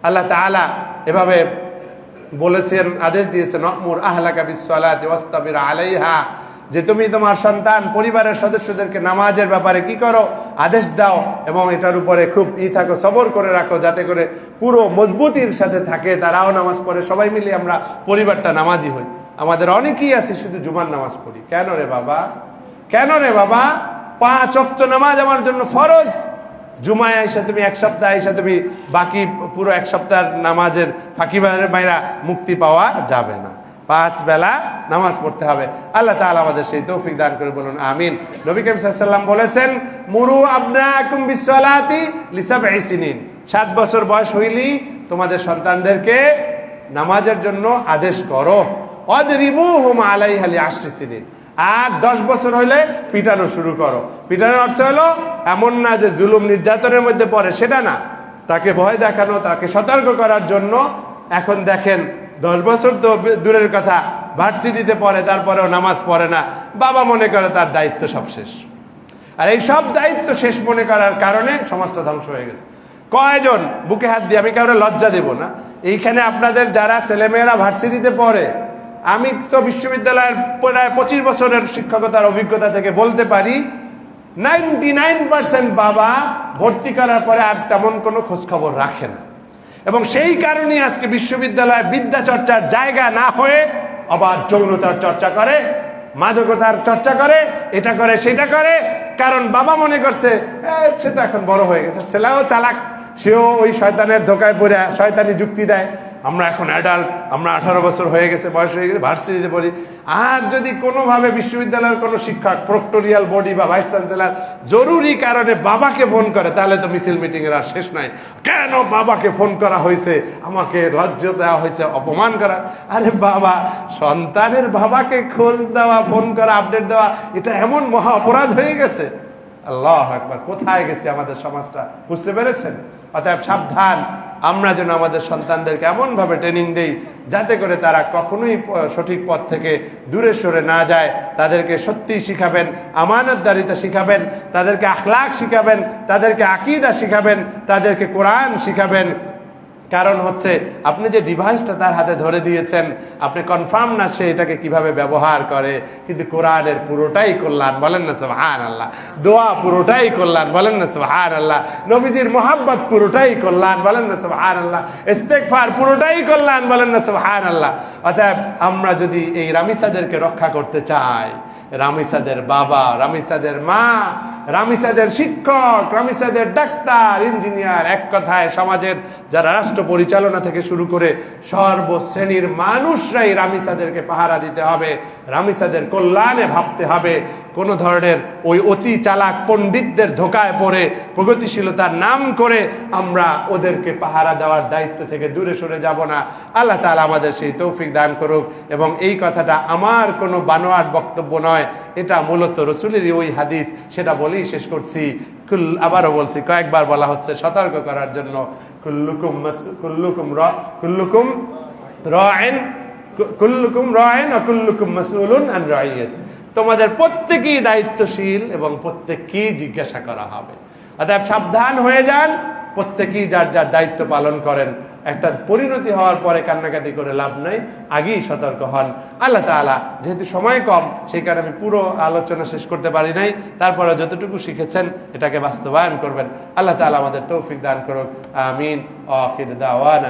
আল্লাহ তাআলা এভাবে বলেছেন, আদেশ দিয়েছেন, ন'মুর আহলাকা বিস-সালাতি ওয়াসতাবির আলাইহা, যে তুমি তোমার সন্তান পরিবারের সদস্যদেরকে নামাজের ব্যাপারে কি করো? আদেশ দাও, এবং এটার উপরে খুব থাকো, সবর করে রাখো, যাতে করে পুরো মজবুতির সাথে থাকে, তারাও নামাজ পড়ে, সবাই মিলে আমরা পরিবারটা নামাজি হই। আমাদের অনেকেই আছে শুধু জুমার নামাজ পড়ি। কেন রে বাবা, কেন রে বাবা? 5 ওয়াক্ত নামাজ আমার জন্য ফরজ। জুমায় আইসা তুমি, এক সপ্তাহ আইসা তুমি বাকি পুরো এক সপ্তাহের নামাজের ফাঁকি মাইরা মুক্তি পাওয়া যাবে না। 5 বেলা নামাজ পড়তে হবে। আল্লাহ তাআলা আমাদের সেই তৌফিক দান করে, বলুন আমিন। নবী করিম সাল্লাল্লাহু আলাইহি ওয়াসাল্লাম বলেছেন, মুরু আবনাকুম বিসসালাতি লিসাবঈ সিনিন, 7 বছর বয়স হইলেই তোমাদের সন্তানদেরকে নামাজের জন্য আদেশ করো। ওয়াদরিবুহুম আলাইহা লিআশরি সিনিন, আর 10 বছর হইলে পিটানো শুরু করো। পিটানোর অর্থ হলো এমন না যে জুলুম নির্যাতনের মধ্যে পড়ে, সেটা না, তাকে ভয় দেখানো, তাকে সতর্ক করার জন্য। এখন দেখেন 10 বছর তো দূরের কথা, ভার্সিটিতে পড়ে, তারপরেও নামাজ পড়ে না, বাবা মনে করে তার দায়িত্ব সব শেষ। আর এই সব দায়িত্ব শেষ মনে করার কারণে সমাজটা ধ্বংস হয়ে গেছে। কয়জন, বুকে হাত দিয়ে, আমি কাউরে লজ্জা দেব না, এইখানে আপনাদের যারা ছেলেমেয়েরা ভার্সিটিতে পড়ে, আমি তো বিশ্ববিদ্যালয়ের প্রায় 25 বছরের শিক্ষকতার অভিজ্ঞতা থেকে বলতে পারি, 99% বাবা ভর্তি করার পরে আর তেমন কোনো খোঁজ খবর রাখে না। এবং সেই কারণে আজকে বিশ্ববিদ্যালয়ে বিদ্যা চর্চার জায়গা না হয়ে আবার যৌনতার চর্চা করে, মাদকতার চর্চা করে, এটা করে সেটা করে। কারণ বাবা মনে করছে সে তো এখন বড় হয়ে গেছে, ছেলেও চালাক, সেও ওই শয়তানের ধোকায় পড়ে শয়তানি যুক্তি দেয়, আমরা এখন অ্যাডাল্ট, আমরা 18 বছর হয়ে গেছে, বয়স হয়ে গেছে, ভার্সিটিতে পড়ি। আর যদি কোনোভাবে বিশ্ববিদ্যালয়ের কোনো শিক্ষক, প্রক্টোরিয়াল বডি বা ভাইস চ্যান্সেলর জরুরি কারণে বাবাকে ফোন করে, তাহলে তো মিছিল মিটিং এর আর শেষ নাই। কেন বাবাকে ফোন করা হয়েছে, আমাকে লজ্জা দেওয়া হয়েছে, অপমান করা। আরে বাবা, সন্তানের বাবাকে খোঁজ দেওয়া, ফোন করা, আপডেট দেওয়া, এটা এমন মহা অপরাধ হয়ে গেছে। আল্লাহু আকবার, কোথায় গেছে আমাদের সমাজটা, বুঝতে পেরেছেন? অতএব সাবধান, আমরা যেন আমাদের সন্তানদেরকে এমন ভাবে ট্রেনিং দেই যাতে করে তারা কখনোই সঠিক পথ থেকে দূরে সরে না যায়। তাদেরকে সত্যি শিখাবেন, আমানতদারিতা শিখাবেন, তাদেরকে আখলাক শিখাবেন, তাদেরকে আকীদা শিখাবেন, তাদেরকে কোরআন শিখাবেন। কারণ হচ্ছে আপনি যে ডিভাইসটা তার হাতে ধরে দিয়েছেন, আপনি কনফার্ম না সে এটাকে কিভাবে ব্যবহার করে। কিন্তু কোরআনের পুরোটাই কল্যাণ, বলেন না সুবহানাল্লাহ। দোয়া পুরোটাই কল্যাণ, বলেন না সুবহানাল্লাহ। নবীজির মোহাব্বত পুরোটাই কল্যাণ, বলেন না সুবহানাল্লাহ। ইস্তেগফার পুরোটাই কল্যাণ, বলেন না সুবহানাল্লাহ। অতএব আমরা যদি এই রামিসাদেরকে রক্ষা করতে চাই, রামিসাদের বাবা, রামিসাদের মা, রামিসাদের শিক্ষক, রামিসাদের ডাক্তার, ইঞ্জিনিয়ার, এক কথায় সমাজের যারা রাষ্ট্র পরিচালনা থেকে শুরু করে সর্বশ্রেণীর মানুষরাই রামিসাদেরকে পাহারা দিতে হবে। রামিসাদের কল্যাণে ভাবতে হবে। কোনো ধরনের ওই অতি চালাক পণ্ডিতদের ধোকায় পড়ে প্রগতিশীলতার নাম করে আমরা ওদেরকে পাহারা দেওয়ার দায়িত্ব থেকে দূরে সরে যাব না। আল্লাহ তাআলা আমাদের সেই তৌফিক দান করুক। এবং এই কথাটা আমার কোনো বানোয়াট বক্তব্য নয়, এটা মূলত রাসূলেরই ওই হাদিস, সেটা বলেই শেষ করছি। আবারও বলছি, কয়েকবার বলা হচ্ছে সতর্ক করার জন্য, কুল্লুকুম রাইন ওয়া কুল্লুকুম মাসউলুন আন রাইয়াতি, তোমাদের প্রত্যেকেই দায়িত্বশীল এবং প্রত্যেককেই জিজ্ঞাসা করা হবে। অতএব সাবধান হয়ে যান, প্রত্যেকেই যার যার দায়িত্ব পালন করেন। একটা পরিণতি হওয়ার পরে কান্নাকাটি করে লাভ নাই, আগেই সতর্ক হন। আল্লাহ তাআলা, যেহেতু সময় কম সেই কারণে আমি পুরো আলোচনা শেষ করতে পারি নাই, তারপরে যতটুকু শিখেছেন এটাকে বাস্তবায়ন করবেন। আল্লাহ তাআলা আমাদের তৌফিক দান করুক, আমিন। আখির দাওয়ানা